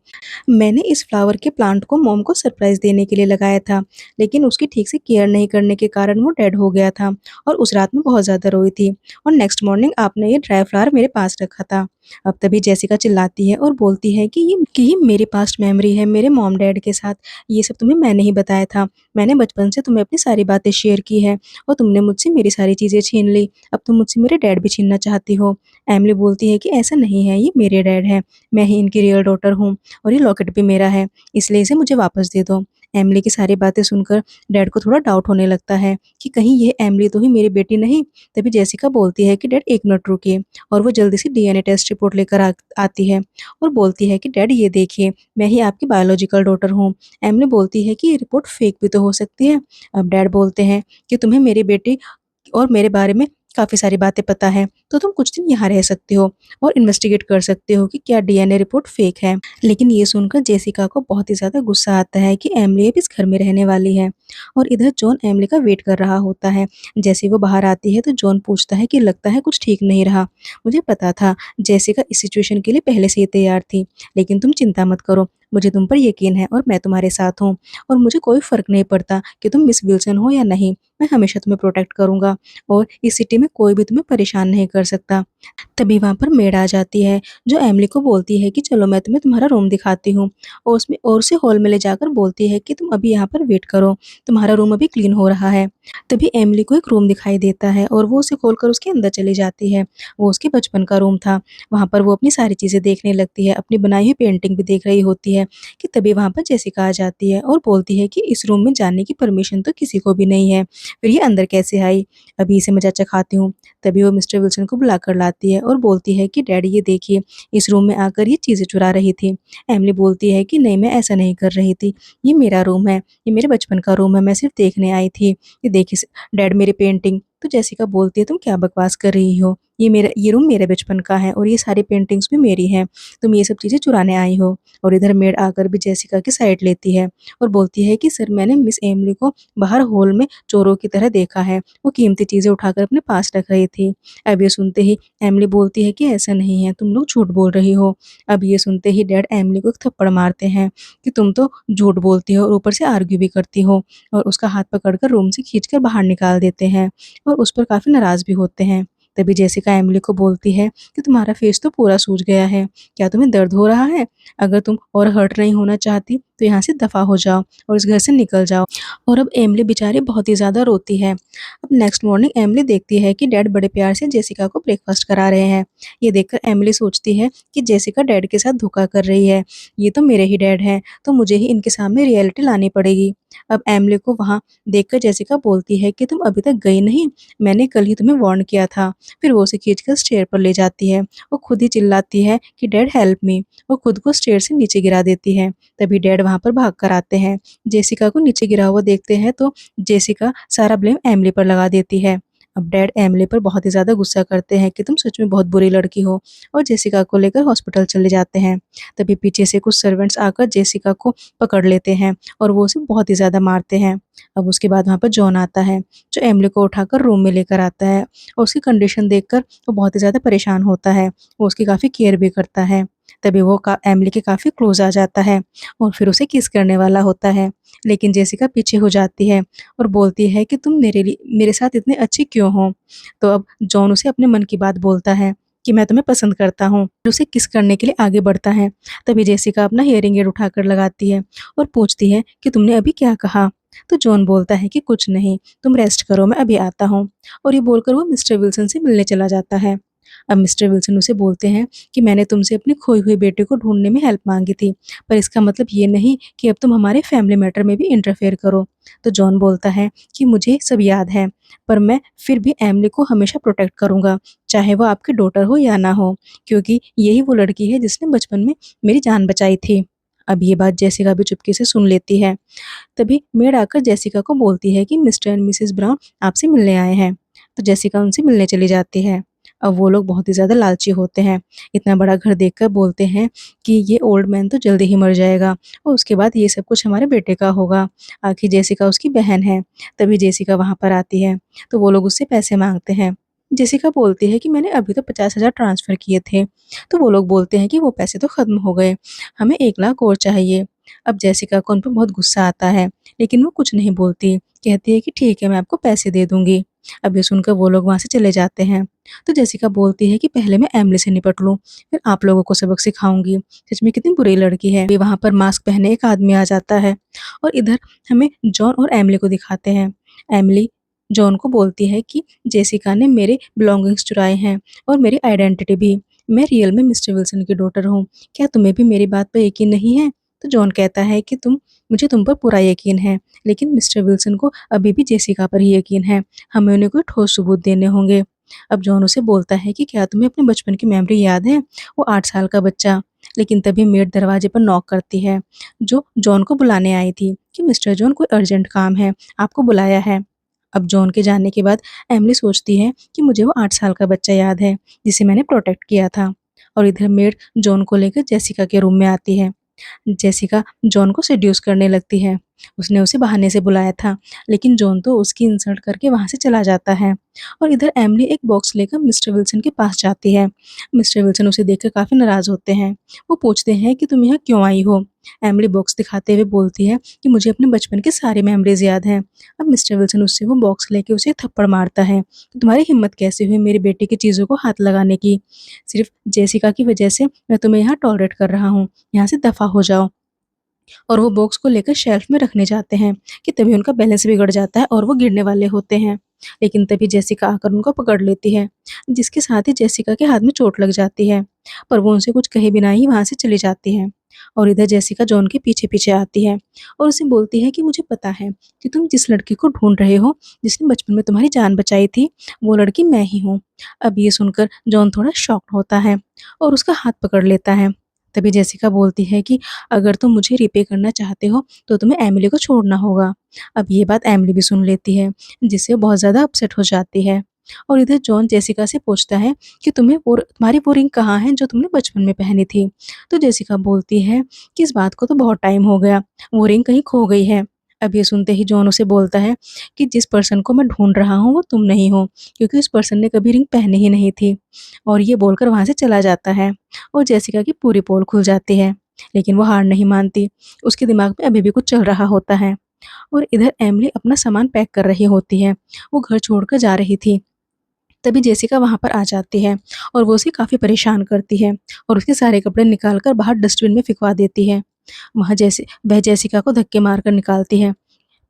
मैंने इस फ्लावर के प्लांट को मॉम को सरप्राइज़ देने के लिए लगाया था, लेकिन उसकी ठीक से केयर नहीं करने के कारण वो डेड हो गया था और उस रात में बहुत ज़्यादा रोई थी और नेक्स्ट मॉर्निंग आपने ये ड्राई फ्लावर मेरे पास रखा था। अब तभी जेसिका चिल्लाती है और बोलती है कि ये मेरी पास्ट मेमोरी है मेरे मॉम डैड के साथ। ये सब तुम्हें मैंने ही बताया था। मैंने बचपन से तुम्हें अपनी सारी बातें शेयर की है और तुमने मुझसे मेरी सारी चीज़ें छीन ली। अब तुम मुझसे मेरे डैड भी छीनना चाहती हो। एमिली बोलती है कि ऐसा नहीं है, ये मेरे डैड हैं। मैं ही इनकी रियल डॉटर हूँ और ये लॉकेट भी मेरा है, इसलिए इसे मुझे वापस दे दो। एमिली की सारी बातें सुनकर डैड को थोड़ा डाउट होने लगता है कि कहीं ये एमिली तो ही मेरी बेटी नहीं। तभी जेसिका बोलती है कि डैड एक मिनट रुकिए और वो जल्दी से डीएनए टेस्ट रिपोर्ट लेकर आती है और बोलती है कि डैड ये देखिए, मैं ही आपकी बायोलॉजिकल डॉटर हूँ। एमिली बोलती है कि ये रिपोर्ट फेक भी तो हो सकती है। अब डैड बोलते हैं कि तुम्हें मेरी बेटी और मेरे बारे में काफ़ी सारी बातें पता है, तो तुम कुछ दिन यहाँ रह सकते हो और इन्वेस्टिगेट कर सकते हो कि क्या डीएनए रिपोर्ट फेक है। लेकिन ये सुनकर जेसिका को बहुत ही ज़्यादा गुस्सा आता है कि एमिली अब इस घर में रहने वाली है और इधर जॉन एमिली का वेट कर रहा होता है। जैसे ही वो बाहर आती है तो जॉन पूछता है कि लगता है कुछ ठीक नहीं रहा। मुझे पता था जेसिका इस सिचुएशन के लिए पहले से ही तैयार थी, लेकिन तुम चिंता मत करो, मुझे तुम पर यकीन है और मैं तुम्हारे साथ हूँ और मुझे कोई फ़र्क नहीं पड़ता कि तुम मिस विल्सन हो या नहीं, मैं हमेशा तुम्हें प्रोटेक्ट करूँगा और इस सिटी में कोई भी तुम्हें परेशान नहीं कर सकता। तभी वहाँ पर मेड आ जाती है जो एमिली को बोलती है कि चलो मैं तुम्हें तुम्हारा रूम दिखाती हूँ और उसमें और उसे हॉल में ले जाकर बोलती है कि तुम अभी यहाँ पर वेट करो, तुम्हारा रूम अभी क्लीन हो रहा है। तभी एमिली को एक रूम दिखाई देता है और वो उसे खोलकर उसके अंदर चली जाती है। वो उसके बचपन का रूम था। वहाँ पर वो अपनी सारी चीज़ें देखने लगती है, अपनी बनाई हुई पेंटिंग भी देख रही होती है कि तभी वहाँ पर जेसिका आ जाती है और बोलती है कि इस रूम में जाने की परमिशन तो किसी को भी नहीं है, फिर ये अंदर कैसे आई? अभी इसे मैं चाचा खाती हूँ। तभी वो मिस्टर विल्सन को बुलाकर लाती है और बोलती है कि डैडी ये देखिए, इस रूम में आकर ये चीज़ें चुरा रही थी। एमिली बोलती है कि नहीं, मैं ऐसा नहीं कर रही थी, ये मेरा रूम है, ये मेरे बचपन का रूम है, मैं सिर्फ देखने आई थी। ये देखिए डैड मेरी पेंटिंग। तो जेसिका बोलती है तुम क्या बकवास कर रही हो, ये रूम मेरे बचपन का है और ये सारी पेंटिंग्स भी मेरी हैं, तुम ये सब चीज़ें चुराने आई हो। और इधर मेड आकर भी जेसिका की साइड लेती है और बोलती है कि सर मैंने मिस एमिली को बाहर हॉल में चोरों की तरह देखा है, वो कीमती चीज़ें उठाकर अपने पास रख रही थी। अब ये सुनते ही एमिली बोलती है कि ऐसा नहीं है, तुम लोग झूठ बोल रही हो। अब ये सुनते ही डैड एमिली को एक थप्पड़ मारते हैं कि तुम तो झूठ बोलती हो और ऊपर से आर्ग्यू भी करती हो और उसका हाथ पकड़कर रूम से खींचकर बाहर निकाल देते हैं और उस पर काफ़ी नाराज़ भी होते हैं। तभी जेसिका एमिली को बोलती है कि तुम्हारा फेस तो पूरा सूज गया है, क्या तुम्हें दर्द हो रहा है? अगर तुम और हर्ट नहीं होना चाहती तो यहाँ से दफ़ा हो जाओ और इस घर से निकल जाओ। और अब एमिली बेचारी बहुत ही ज़्यादा रोती है। अब नेक्स्ट मॉर्निंग एमिली देखती है कि डैड बड़े प्यार से जेसिका को ब्रेकफास्ट करा रहे हैं। ये देखकर एमिली सोचती है कि जेसिका डैड के साथ धोखा कर रही है। ये तो मेरे ही डैड हैं, तो मुझे ही इनके सामने रियलिटी लानी पड़ेगी। अब एमिली को वहाँ देखकर जेसिका बोलती है कि तुम अभी तक गई नहीं, मैंने कल ही तुम्हें वार्न किया था। फिर वो उसे खींचकर स्टेयर पर ले जाती है और खुद ही चिल्लाती है कि डैड हेल्प मी, और खुद को स्टेयर से नीचे गिरा देती है। तभी डैड वहाँ पर भाग कर आते हैं। जेसिका को नीचे गिरा हुआ देखते हैं तो जेसिका सारा ब्लेम एमिली पर लगा देती है। अब डैड एमिली पर बहुत ही ज़्यादा गुस्सा करते हैं कि तुम सच में बहुत बुरी लड़की हो, और जेसिका को लेकर हॉस्पिटल चले जाते हैं। तभी पीछे से कुछ सर्वेंट्स आकर जेसिका को पकड़ लेते हैं और वो उसे बहुत ही ज़्यादा मारते हैं। अब उसके बाद वहाँ पर जॉन आता है, जो एमिली को उठाकर रूम में लेकर आता है और उसकी कंडीशन देखकर वो बहुत ही ज़्यादा परेशान होता है। वो उसकी काफ़ी केयर भी करता है। तभी वो एमिली के काफ़ी क्लोज आ जाता है और फिर उसे किस करने वाला होता है, लेकिन जेसिका पीछे हो जाती है और बोलती है कि तुम मेरे साथ इतने अच्छी क्यों हो। तो अब जॉन उसे अपने मन की बात बोलता है कि मैं तुम्हें पसंद करता हूँ, और उसे किस करने के लिए आगे बढ़ता है। तभी जेसिका अपना हियरिंग एड उठाकर लगाती है और पूछती है कि तुमने अभी क्या कहा। तो जॉन बोलता है कि कुछ नहीं, तुम रेस्ट करो, मैं अभी आता हूँ। और ये बोलकर वो मिस्टर विल्सन से मिलने चला जाता है। अब मिस्टर विल्सन उसे बोलते हैं कि मैंने तुमसे अपनी खोई हुई बेटे को ढूंढने में हेल्प मांगी थी, पर इसका मतलब ये नहीं कि अब तुम हमारे फैमिली मैटर में भी इंटरफेयर करो। तो जॉन बोलता है कि मुझे सब याद है, पर मैं फिर भी एमिली को हमेशा प्रोटेक्ट करूंगा, चाहे वो आपकी डॉटर हो या ना हो, क्योंकि यही वो लड़की है जिसने बचपन में मेरी जान बचाई थी। अब ये बात जेसिका भी चुपके से सुन लेती है। तभी मेड आकर जेसिका को बोलती है कि मिस्टर एंड मिसेस ब्राउन आपसे मिलने आए हैं। तो जेसिका उनसे मिलने चली जाती है। अब वो लोग बहुत ही ज़्यादा लालची होते हैं। इतना बड़ा घर देखकर बोलते हैं कि ये ओल्ड मैन तो जल्दी ही मर जाएगा और उसके बाद ये सब कुछ हमारे बेटे का होगा। आखिर जेसिका उसकी बहन है। तभी जेसिका वहाँ पर आती है, तो वो लोग उससे पैसे माँगते हैं। जेसिका बोलती है कि मैंने अभी तो 50,000 ट्रांसफ़र किए थे। तो वो लोग बोलते हैं कि वो पैसे तो ख़त्म हो गए, हमें 1 लाख और चाहिए। अब जेसिका को उन पे बहुत गुस्सा आता है, लेकिन वो कुछ नहीं बोलती। कहती है कि ठीक है, मैं आपको पैसे दे दूँगी। अब ये सुनकर वो लोग वहाँ से चले जाते हैं। तो जेसिका बोलती है कि पहले मैं एमिली से निपट लूँ, फिर आप लोगों को सबक सिखाऊँगी। सच में कितनी बुरी लड़की है। अभी वहाँ पर मास्क पहने एक आदमी आ जाता है और इधर हमें जॉन और एमिली को दिखाते हैं। एमिली जॉन को बोलती है कि जेसिका ने मेरे बिलॉन्गिंग्स चुराए हैं और मेरी आइडेंटिटी भी। मैं रियल में मिस्टर विल्सन की डॉटर हूँ। क्या तुम्हें भी मेरी बात पर यकीन नहीं है? तो जॉन कहता है कि मुझे तुम पर पूरा यकीन है, लेकिन मिस्टर विल्सन को अभी भी जेसिका पर ही यकीन है। हमें उन्हें कोई ठोस सबूत देने होंगे। अब जॉन उसे बोलता है कि क्या तुम्हें अपने बचपन की मेमोरी याद है? वो 8 साल का बच्चा। लेकिन तभी मेड दरवाजे पर नॉक करती है, जो जॉन को बुलाने आई थी कि मिस्टर जॉन, कोई अर्जेंट काम है, आपको बुलाया है। अब जॉन के जाने के बाद एमिली सोचती है कि मुझे वो 8 साल का बच्चा याद है, जिसे मैंने प्रोटेक्ट किया था। और इधर मेड जॉन को लेकर जेसिका के रूम में आती है। जेसिका जॉन को सेड्यूस करने लगती है। उसने उसे बहाने से बुलाया था, लेकिन जॉन तो उसकी इंसल्ट करके वहाँ से चला जाता है। और इधर एमिली एक बॉक्स लेकर मिस्टर विल्सन के पास जाती है। मिस्टर विल्सन उसे देखकर काफ़ी नाराज़ होते हैं। वो पूछते हैं कि तुम यहाँ क्यों आई हो? एमिली बॉक्स दिखाते हुए बोलती है कि मुझे अपने बचपन की सारी मेमोरीज़ याद हैं। अब मिस्टर विल्सन उससे वो बॉक्स लेके उसे एक थप्पड़ मारता है। तो तुम्हारी हिम्मत कैसे हुई मेरी बेटी की चीज़ों को हाथ लगाने की? सिर्फ़ जेसिका की वजह से मैं तुम्हें यहाँ टॉलरेट कर रहा हूँ। यहाँ से दफ़ा हो जाओ। और वो बॉक्स को लेकर शेल्फ में रखने जाते हैं कि तभी उनका बैलेंस बिगड़ जाता है और वो गिरने वाले होते हैं। लेकिन तभी जेसिका आकर उनको पकड़ लेती है, जिसके साथ ही जेसिका के हाथ में चोट लग जाती है, पर वो उनसे कुछ कहे बिना ही वहाँ से चली जाती है। और इधर जेसिका जॉन के पीछे-पीछे आती है और उसे बोलती है कि मुझे पता है कि तुम जिस लड़की को ढूँढ रहे हो, जिसने बचपन में तुम्हारी जान बचाई थी, वो लड़की मैं ही हूँ। अब ये सुनकर जॉन थोड़ा शॉक्ड होता है और उसका हाथ पकड़ लेता है। तभी जेसिका बोलती है कि अगर तुम मुझे रिपे करना चाहते हो, तो तुम्हें एमिली को छोड़ना होगा। अब ये बात एमिली भी सुन लेती है, जिससे वो बहुत ज़्यादा अपसेट हो जाती है। और इधर जॉन जेसिका से पूछता है कि तुम्हारी वो रिंग कहाँ है जो तुमने बचपन में पहनी थी? तो जेसिका बोलती है कि इस बात को तो बहुत टाइम हो गया, वो रिंग कहीं खो गई है। अब ये सुनते ही जॉन उसे बोलता है कि जिस पर्सन को मैं ढूँढ रहा हूँ वो तुम नहीं हो, क्योंकि उस पर्सन ने कभी रिंग पहनी ही नहीं थी। और ये बोलकर वहाँ से चला जाता है और जेसिका की पूरी पोल खुल जाती है। लेकिन वो हार नहीं मानती, उसके दिमाग में अभी भी कुछ चल रहा होता है। और इधर एमिली अपना सामान पैक कर रही होती है, वो घर छोड़कर जा रही थी। तभी जेसिका वहाँ पर आ जाती है और वो उसे काफ़ी परेशान करती है और उसके सारे कपड़े निकाल कर बाहर डस्टबिन में फेंकवा देती है। वह जेसिका को धक्के मारकर निकालती है।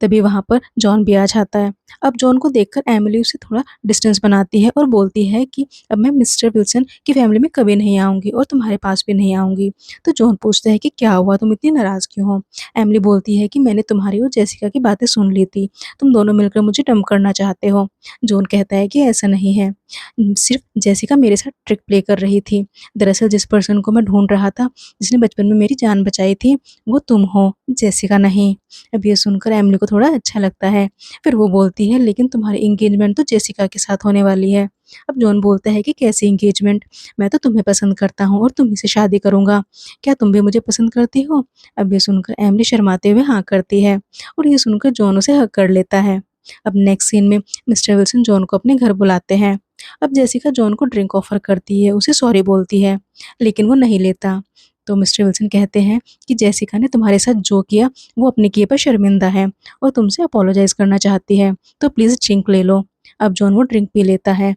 तभी वहाँ पर जॉन भी आ जाता है। अब जॉन को देखकर एमिली उससे थोड़ा डिस्टेंस बनाती है और बोलती है कि अब मैं मिस्टर विल्सन की फैमिली में कभी नहीं आऊँगी और तुम्हारे पास भी नहीं आऊँगी। तो जॉन पूछता है कि क्या हुआ? तुम इतनी नाराज़ क्यों हो? एमिली बोलती है कि मैंने तुम्हारी और जेसिका की बातें सुन ली थी। तुम दोनों मिलकर मुझे डंप करना चाहते हो। जॉन कहता है कि ऐसा नहीं है। सिर्फ़ जेसिका मेरे साथ ट्रिक प्ले कर रही थी। दरअसल जिस पर्सन को मैं ढूँढ रहा था, जिसने बचपन में मेरी जान बचाई थी, वो तुम हो, जेसिका नहीं। अब ये सुनकर एमिली को थोड़ा अच्छा लगता है। फिर वो बोलती बोलती है लेकिन तुम्हारी एंगेजमेंट तो जेसिका के साथ होने वाली है। अब जॉन बोलता है कि कैसी एंगेजमेंट? मैं तो तुम्हें पसंद करता हूँ और तुम्ही से शादी करूँगा। क्या तुम भी मुझे पसंद करती हो? अब ये सुनकर एमिली शर्माते हुए हाँ करती है और ये सुनकर जॉन उसे हग कर लेता है। अब नेक्स्ट सीन में मिस्टर विल्सन जॉन को अपने घर बुलाते हैं। अब जेसिका जॉन को ड्रिंक ऑफर करती है, उसे सॉरी बोलती है, लेकिन वो नहीं लेता। तो मिस्टर विल्सन कहते हैं कि जेसिका ने तुम्हारे साथ जो किया वो अपने किए पर शर्मिंदा है और तुमसे अपोलोजाइज करना चाहती है, तो प्लीज़ ड्रिंक ले लो। अब जॉन वो ड्रिंक पी लेता है,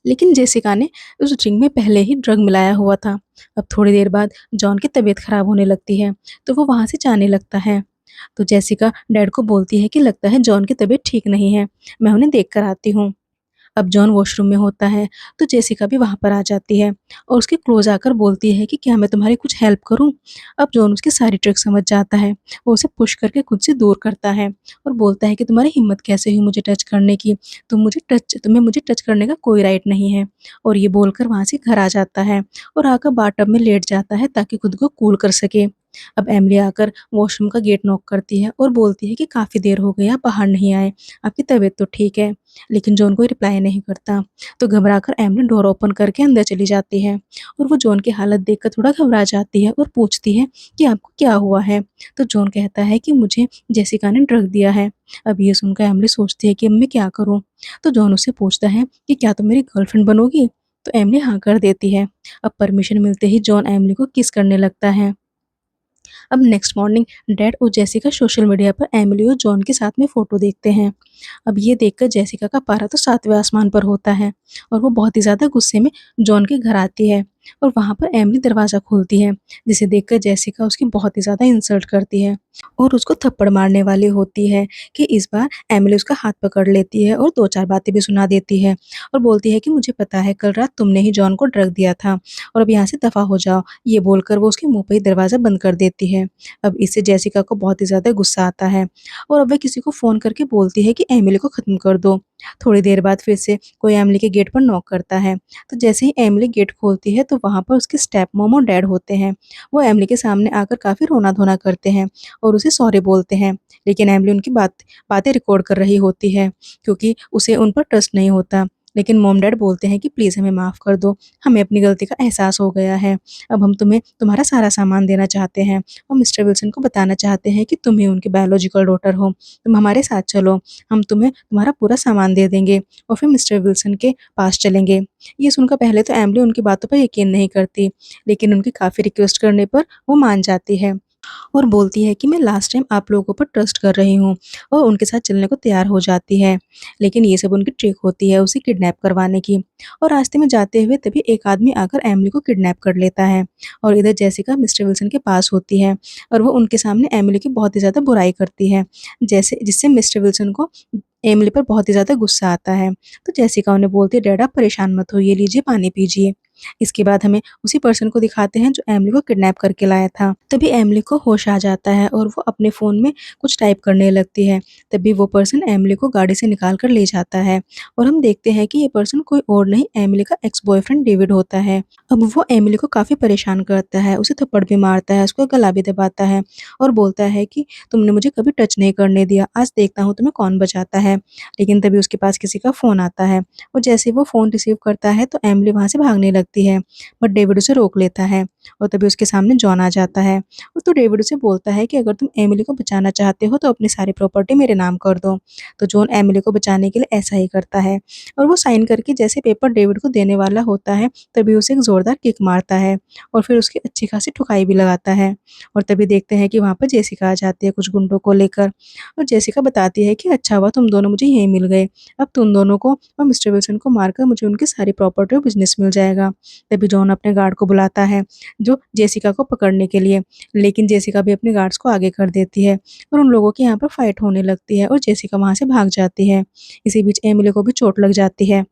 लेकिन जेसिका ने उस ड्रिंक में पहले ही ड्रग मिलाया हुआ था। अब थोड़ी देर बाद जॉन की तबीयत खराब होने लगती है, तो वो वहाँ से जाने लगता है। तो जेसिका डैड को बोलती है कि लगता है जॉन की तबीयत ठीक नहीं है, मैं उन्हें देख कर आती हूँ। अब जॉन वॉशरूम में होता है, तो जेसिका भी वहाँ पर आ जाती है और उसके क्लोज आकर बोलती है कि क्या मैं तुम्हारी कुछ हेल्प करूँ? अब जॉन उसकी सारी ट्रिक समझ जाता है, वो उसे पुश करके खुद से दूर करता है और बोलता है कि तुम्हारी हिम्मत कैसे हुई मुझे टच करने की? तुम्हें मुझे टच करने का कोई राइट नहीं है। और ये बोलकर वहाँ से घर आ जाता है और आकर बाथटब में लेट जाता है ताकि खुद को कूल कर सके। अब एमिली आकर वॉशरूम का गेट नॉक करती है और बोलती है कि काफ़ी देर हो गई आप बाहर नहीं आए, आपकी तबीयत तो ठीक है? लेकिन जॉन कोई रिप्लाई नहीं करता। तो घबराकर एमिली डोर ओपन करके अंदर चली जाती है और वो जॉन की हालत देखकर थोड़ा घबरा जाती है और पूछती है कि आपको क्या हुआ है? तो जॉन कहता है कि मुझे जेसिका ने ड्रग दिया है। अब ये सुनकर एमिली सोचती है कि अब मैं क्या करूँ? तो जॉन उससे पूछता है कि क्या तुम मेरी गर्लफ्रेंड बनोगी? तो एमिली हाँ कर देती है। अब परमिशन मिलते ही जॉन एमिली को किस करने लगता है। अब नेक्स्ट मॉर्निंग डैड और जेसिका सोशल मीडिया पर एमिली और जॉन के साथ में फ़ोटो देखते हैं। अब ये देखकर जेसिका का पारा तो 7वें आसमान पर होता है और वो बहुत ही ज़्यादा गुस्से में जॉन के घर आती है और वहाँ पर एमिली दरवाज़ा खोलती है, जिसे देखकर जेसिका उसकी बहुत ही ज़्यादा इंसल्ट करती है और उसको थप्पड़ मारने वाली होती है कि इस बार एमिली उसका हाथ पकड़ लेती है और 2-4 बातें भी सुना देती है और बोलती है कि मुझे पता है कल रात तुमने ही जॉन को ड्रग दिया था और अब यहाँ से दफ़ा हो जाओ। ये बोलकर वो उसके मुँह पे ही दरवाज़ा बंद कर देती है। अब इससे जेसिका को बहुत ही ज़्यादा गुस्सा आता है और अब वह किसी को फ़ोन करके बोलती है कि एमिली को ख़त्म कर दो। थोड़ी देर बाद फिर से कोई एमिली के गेट पर नॉक करता है, तो जैसे ही एमिली गेट खोलती है तो वहाँ पर उसके स्टेप मॉम और डैड होते हैं। वो एमिली के सामने आकर काफ़ी रोना-धोना करते हैं और उसे सॉरी बोलते हैं, लेकिन एमिली उनकी बातें रिकॉर्ड कर रही होती है क्योंकि उसे उन पर ट्रस्ट नहीं होता। लेकिन मॉम-डैड बोलते हैं कि प्लीज़ हमें माफ़ कर दो, हमें अपनी गलती का एहसास हो गया है। अब हम तुम्हें तुम्हारा सारा सामान देना चाहते हैं और मिस्टर विल्सन को बताना चाहते हैं कि तुम ही उनकी बायोलॉजिकल डॉटर हो, तुम हमारे साथ चलो, हम तुम्हें तुम्हारा पूरा सामान दे देंगे और फिर मिस्टर विल्सन के पास चलेंगे। ये सुनकर पहले तो एमिली उनकी बातों पर यकीन नहीं करती, लेकिन उनकी काफ़ी रिक्वेस्ट करने पर वो मान जाती है और बोलती है कि मैं लास्ट टाइम आप लोगों पर ट्रस्ट कर रही हूँ और उनके साथ चलने को तैयार हो जाती है। लेकिन ये सब उनकी ट्रिक होती है उसे किडनैप करवाने की और रास्ते में जाते हुए तभी एक आदमी आकर एमिली को किडनैप कर लेता है और इधर जेसिका मिस्टर विल्सन के पास होती है और वो उनके सामने एमिली की बहुत ही ज़्यादा बुराई करती है, जैसे जिससे मिस्टर विल्सन को एमिली पर बहुत ही ज़्यादा गुस्सा आता है। तो जेसिका उन्हें बोलती है डैड आप परेशान मत होइए, लीजिए पानी पीजिए। इसके बाद हमें उसी पर्सन को दिखाते हैं जो एमिली को किडनैप करके लाया था। तभी एमिली को होश आ जाता है और वो अपने फ़ोन में कुछ टाइप करने लगती है। तभी वो पर्सन एमिली को गाड़ी से निकाल कर ले जाता है और हम देखते हैं कि ये पर्सन कोई और नहीं एमिली का एक्स बॉयफ्रेंड डेविड होता है। अब वो एमिली को काफ़ी परेशान करता है, उसे थप्पड़ भी मारता है, उसका गला भी दबाता है और बोलता है कि तुमने मुझे कभी टच नहीं करने दिया, आज देखता हूँ तुम्हें कौन बचाता है। लेकिन तभी उसके पास किसी का फ़ोन आता है और जैसे ही वो फ़ोन रिसीव करता है तो एमिली वहाँ से भागने लगती है, बट डेविड उसे रोक लेता है और तभी उसके सामने जॉन आ जाता है और तो डेविड उसे बोलता है कि अगर तुम एमिली को बचाना चाहते हो तो अपनी सारी प्रॉपर्टी मेरे नाम कर दो। तो जॉन एमिली को बचाने के लिए ऐसा ही करता है और वो साइन करके जैसे पेपर डेविड को देने वाला होता है तभी उसे एक ज़ोरदार किक मारता है और फिर उसकी अच्छी खासी ठुकाई भी लगाता है और तभी देखते हैं कि वहाँ पर जेसिका आ जाती है कुछ गुंडों को लेकर और जेसिका बताती है कि अच्छा हुआ तुम दोनों मुझे यहीं मिल गए, अब तुम दोनों को और मिस्टर विल्सन को मारकर मुझे उनकी सारी प्रॉपर्टी और बिजनेस मिल जाएगा। तभी जॉन अपने गार्ड को बुलाता है जो जेसिका को पकड़ने के लिए, लेकिन जेसिका भी अपने गार्ड्स को आगे कर देती है और उन लोगों की यहाँ पर फाइट होने लगती है और जेसिका वहाँ से भाग जाती है। इसी बीच एमिली को भी चोट लग जाती है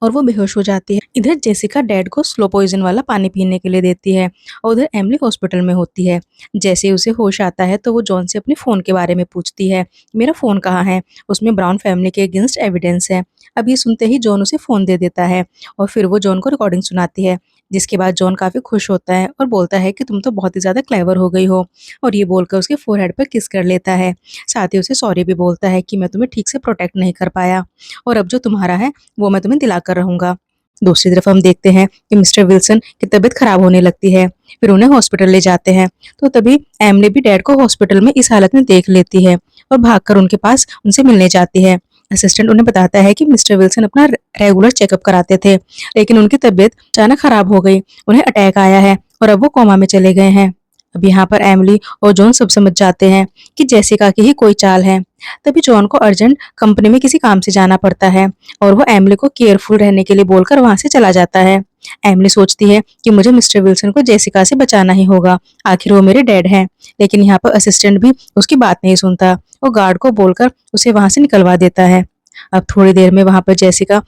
और वो बेहोश हो जाती है। इधर जेसिका डैड को स्लो पॉइजन वाला पानी पीने के लिए देती है और उधर एमिली हॉस्पिटल में होती है। जैसे ही उसे होश आता है तो वो जॉन से अपने फ़ोन के बारे में पूछती है, मेरा फ़ोन कहाँ है? उसमें ब्राउन फैमिली के अगेंस्ट एविडेंस है। अब ये सुनते ही जॉन उसे फ़ोन दे देता है और फिर वो जॉन को रिकॉर्डिंग सुनाती है जिसके बाद जॉन काफ़ी खुश होता है और बोलता है कि तुम तो बहुत ही ज़्यादा क्लेवर हो गई हो, और ये बोलकर उसके फोरहेड पर किस कर लेता है। साथ ही उसे सॉरी भी बोलता है कि मैं तुम्हें ठीक से प्रोटेक्ट नहीं कर पाया, और अब जो तुम्हारा है वो मैं तुम्हें दिला कर रहूँगा। दूसरी तरफ हम देखते हैं कि मिस्टर विल्सन की तबीयत खराब होने लगती है। फिर उन्हें हॉस्पिटल ले जाते हैं, तो तभी एमिली भी डैड को हॉस्पिटल में इस हालत में देख लेती है और भागकर उनके पास उनसे मिलने जाती है। असिस्टेंट उन्हें बताता है कि मिस्टर विल्सन अपना रेगुलर चेकअप कराते थे, लेकिन उनकी तबीयत अचानक खराब हो गई। उन्हें अटैक आया है और अब वो कोमा में चले गए हैं। अब यहाँ पर एमिली और जॉन सब समझ जाते हैं कि जेसिका की ही कोई चाल है। तभी जॉन को अर्जेंट कंपनी में किसी काम से जाना पड़ता है, और वो एमिली को केयरफुल रहने के लिए बोलकर वहां से चला जाता है। एमिली सोचती है कि मुझे मिस्टर विल्सन को जेसिका से बचाना ही होगा, आखिर वो मेरे डैड हैं। लेकिन यहाँ पर असिस्टेंट भी उसकी बात नहीं सुनता, वो गार्ड को बोलकर उसे वहां से निकलवा देता है। अब थोड़ी देर में वहां पर जेसिका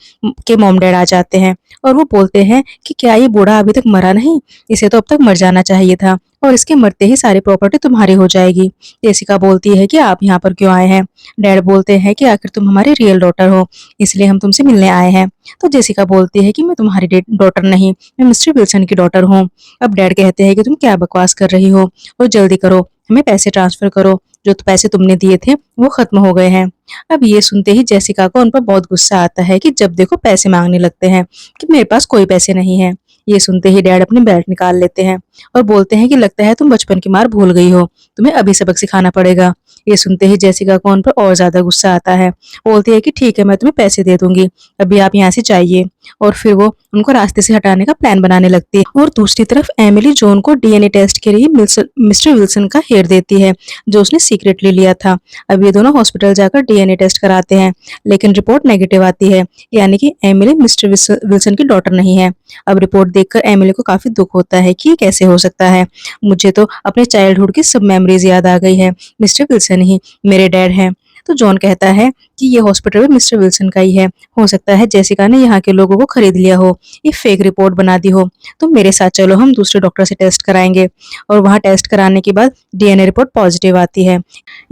के मॉम डैड आ जाते हैं, और वो बोलते हैं कि क्या ये बूढ़ा अभी तक मरा नहीं, इसे तो अब तक मर जाना चाहिए था, और इसके मरते ही सारी प्रॉपर्टी तुम्हारी हो जाएगी। जेसिका बोलती है कि आप यहाँ पर क्यों आए हैं। डैड बोलते हैं कि आखिर तुम हमारी रियल डॉटर हो, इसलिए हम तुमसे मिलने आए हैं। तो जेसिका बोलती है कि मैं तुम्हारी डॉटर नहीं, मैं मिस्टर विल्सन की डॉटर हूँ। अब डैड कहते हैं कि तुम क्या बकवास कर रही हो, और जल्दी करो, हमें पैसे ट्रांसफर करो, जो पैसे तुमने दिए थे वो खत्म हो गए हैं। अब ये सुनते ही जेसिका को उन पर बहुत गुस्सा आता है कि जब देखो पैसे मांगने लगते हैं, कि मेरे पास कोई पैसे नहीं है। ये सुनते ही डैड अपने बेल्ट निकाल लेते हैं और बोलते हैं कि लगता है तुम बचपन की मार भूल गई हो, तुम्हें अभी सबक सिखाना पड़ेगा। ये सुनते ही जेसिका को उन पर और ज्यादा गुस्सा आता है। बोलती है कि ठीक है, मैं तुम्हें पैसे दे दूंगी, अभी आप यहाँ से जाइए। और फिर वो उनको रास्ते से हटाने का प्लान बनाने लगती है। और दूसरी तरफ एमिली जॉन को डीएनए टेस्ट के लिए मिस्टर विल्सन का हेयर देती है, जो उसने सीक्रेटली लिया था। अब ये दोनों हॉस्पिटल जाकर डीएनए टेस्ट कराते हैं, लेकिन रिपोर्ट नेगेटिव आती है, यानी कि एमिली मिस्टर विल्सन की डॉटर नहीं है। अब रिपोर्ट देखकर एमिली को काफी दुख होता है कि ये कैसे हो सकता है, मुझे तो अपने चाइल्डहुड की सब मेमोरीज याद आ गई है, मिस्टर विल्सन ही मेरे डैड हैं। तो जॉन कहता है कि ये हॉस्पिटल भी मिस्टर विल्सन का ही है, हो सकता है जेसिका ने यहाँ के लोगों को खरीद लिया हो, ये फेक रिपोर्ट बना दी हो। तो मेरे साथ चलो, हम दूसरे डॉक्टर से टेस्ट कराएंगे। और वहाँ टेस्ट कराने के बाद डीएनए रिपोर्ट पॉजिटिव आती है,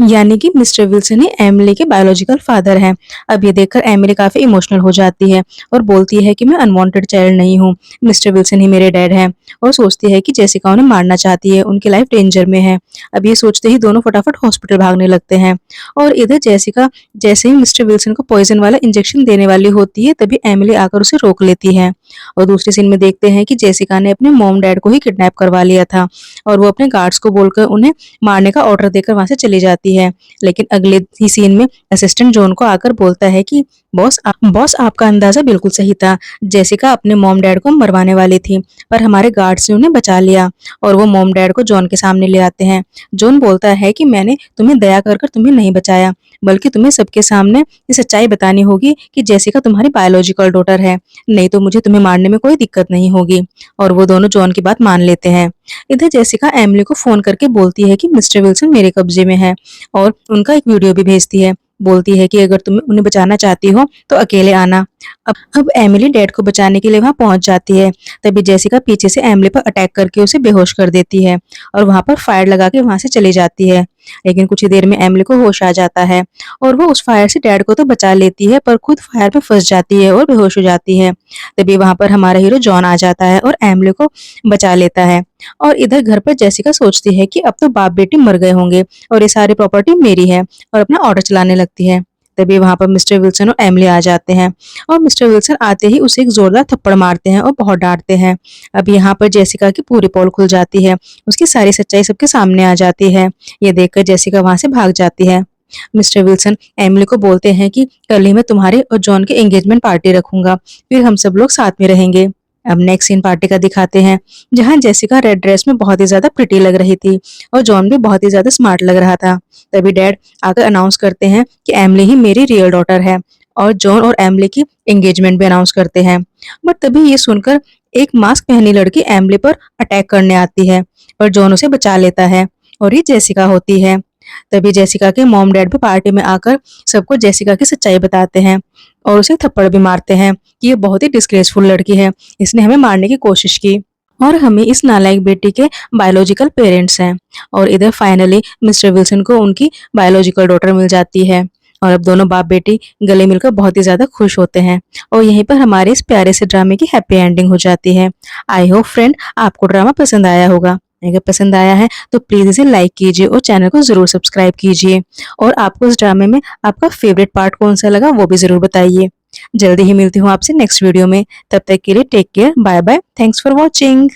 यानी कि मिस्टर विल्सन ही एमिली के बायोलॉजिकल फादर हैं। अब ये देखकर एमिली काफी इमोशनल हो जाती है और बोलती है कि मैं अनवांटेड चाइल्ड नहीं हूँ, मिस्टर विल्सन ही मेरे डैड हैं। और सोचती है कि जेसिका उन्हें मारना चाहती है, उनकी लाइफ डेंजर में है। अब ये सोचते ही दोनों फटाफट हॉस्पिटल भागने लगते हैं। और इधर जेसिका जैसे ही मिस्टर विल्सन को पॉइजन वाला इंजेक्शन देने वाली होती है, तभी एमिली आकर उसे रोक लेती है। और दूसरे सीन में देखते हैं कि जेसिका ने अपने मॉम डैड को ही किडनैप करवा लिया था, और वो अपने गार्ड्स को बोलकर उन्हें मारने का ऑर्डर देकर वहां से चली जाती है। लेकिन अगले ही सीन में असिस्टेंट जॉन को आकर बोलता है कि बॉस आपका अंदाजा बिल्कुल सही था, जेसिका अपने मॉम डैड को मरवाने वाली थी, पर हमारे गार्ड्स ने उन्हें बचा लिया। और वो मॉम डैड को जॉन के सामने ले आते हैं। जॉन बोलता है कि मैंने तुम्हें दया कर कर तुम्हें नहीं बचाया, बल्कि तुम्हें सबके सामने ये सच्चाई बतानी होगी कि जेसिका तुम्हारी बायोलॉजिकल डॉटर है, नहीं तो मुझे तुम्हें मारने में कोई दिक्कत नहीं होगी। और वो दोनों जॉन की बात मान लेते हैं। इधर जेसिका एमिली को फोन करके बोलती है कि मिस्टर विल्सन मेरे कब्जे में है, और उनका एक वीडियो भी भेजती है। बोलती है कि अगर तुम उन्हें बचाना चाहती हो तो अकेले आना। अब एमिली डैड को बचाने के लिए वहां पहुंच जाती है। तभी जेसिका पीछे से एमिली पर अटैक करके उसे बेहोश कर देती है, और वहां पर फायर लगा के वहां से चली जाती है। लेकिन कुछ ही देर में एमिली को होश आ जाता है, और वो उस फायर से डैड को तो बचा लेती है, पर खुद फायर में फंस जाती है और बेहोश हो जाती है। तभी वहां पर हमारा हीरो जॉन आ जाता है और एमिली को बचा लेता है। और इधर घर पर जेसिका सोचती है कि अब तो बाप बेटी मर गए होंगे और ये सारी प्रॉपर्टी मेरी है, और अपना ऑर्डर चलाने लगती है। तभी वहां पर मिस्टर विल्सन और एमिली आ जाते हैं, और मिस्टर विल्सन आते ही उसे एक जोरदार थप्पड़ मारते हैं और बहुत डांटते हैं। अब यहाँ पर जेसिका की पूरी पोल खुल जाती है, उसकी सारी सच्चाई सबके सामने आ जाती है। ये देखकर जेसिका वहां से भाग जाती है। मिस्टर विल्सन एमिली को बोलते हैं कि कल ही मैं तुम्हारे और जॉन के एंगेजमेंट पार्टी रखूंगा, फिर हम सब लोग साथ में रहेंगे। अब नेक्स्ट सीन पार्टी का दिखाते हैं, जहां जेसिका रेड ड्रेस में बहुत ही ज्यादा प्रिटी लग रही थी, और जॉन भी बहुत ही ज्यादा स्मार्ट लग रहा था। तभी डैड आकर अनाउंस करते हैं कि एमिली ही मेरी रियल डॉटर है, और जॉन और एमिली की एंगेजमेंट भी अनाउंस करते हैं। बट तभी ये सुनकर एक मास्क पहनी लड़की एमिली पर अटैक करने आती है, पर जॉन उसे बचा लेता है, और ये जेसिका होती है। तभी जेसिका के मॉम डैड भी पार्टी में आकर सबको जेसिका की सच्चाई बताते हैं, और उसे थप्पड़ भी मारते हैं कि ये बहुत ही डिस्ग्रेसफुल लड़की है, इसने हमें मारने की कोशिश की, और हमें इस नालायक बेटी के बायोलॉजिकल पेरेंट्स हैं। और इधर फाइनली मिस्टर विल्सन को उनकी बायोलॉजिकल डॉटर मिल जाती है। और अब दोनों बाप बेटी गले मिलकर बहुत ही ज़्यादा खुश होते हैं और यहीं पर हमारे इस प्यारे से ड्रामे की हैप्पी एंडिंग हो जाती है। आई होप फ्रेंड आपको ड्रामा पसंद आया होगा। अगर पसंद आया है तो प्लीज़ इसे लाइक कीजिए और चैनल को ज़रूर सब्सक्राइब कीजिए और आपको इस ड्रामे में आपका फेवरेट पार्ट कौन-सा लगा वो भी ज़रूर बताइए। जल्दी ही मिलती हूँ आपसे नेक्स्ट वीडियो में। तब तक के लिए take care, bye bye, thanks for watching.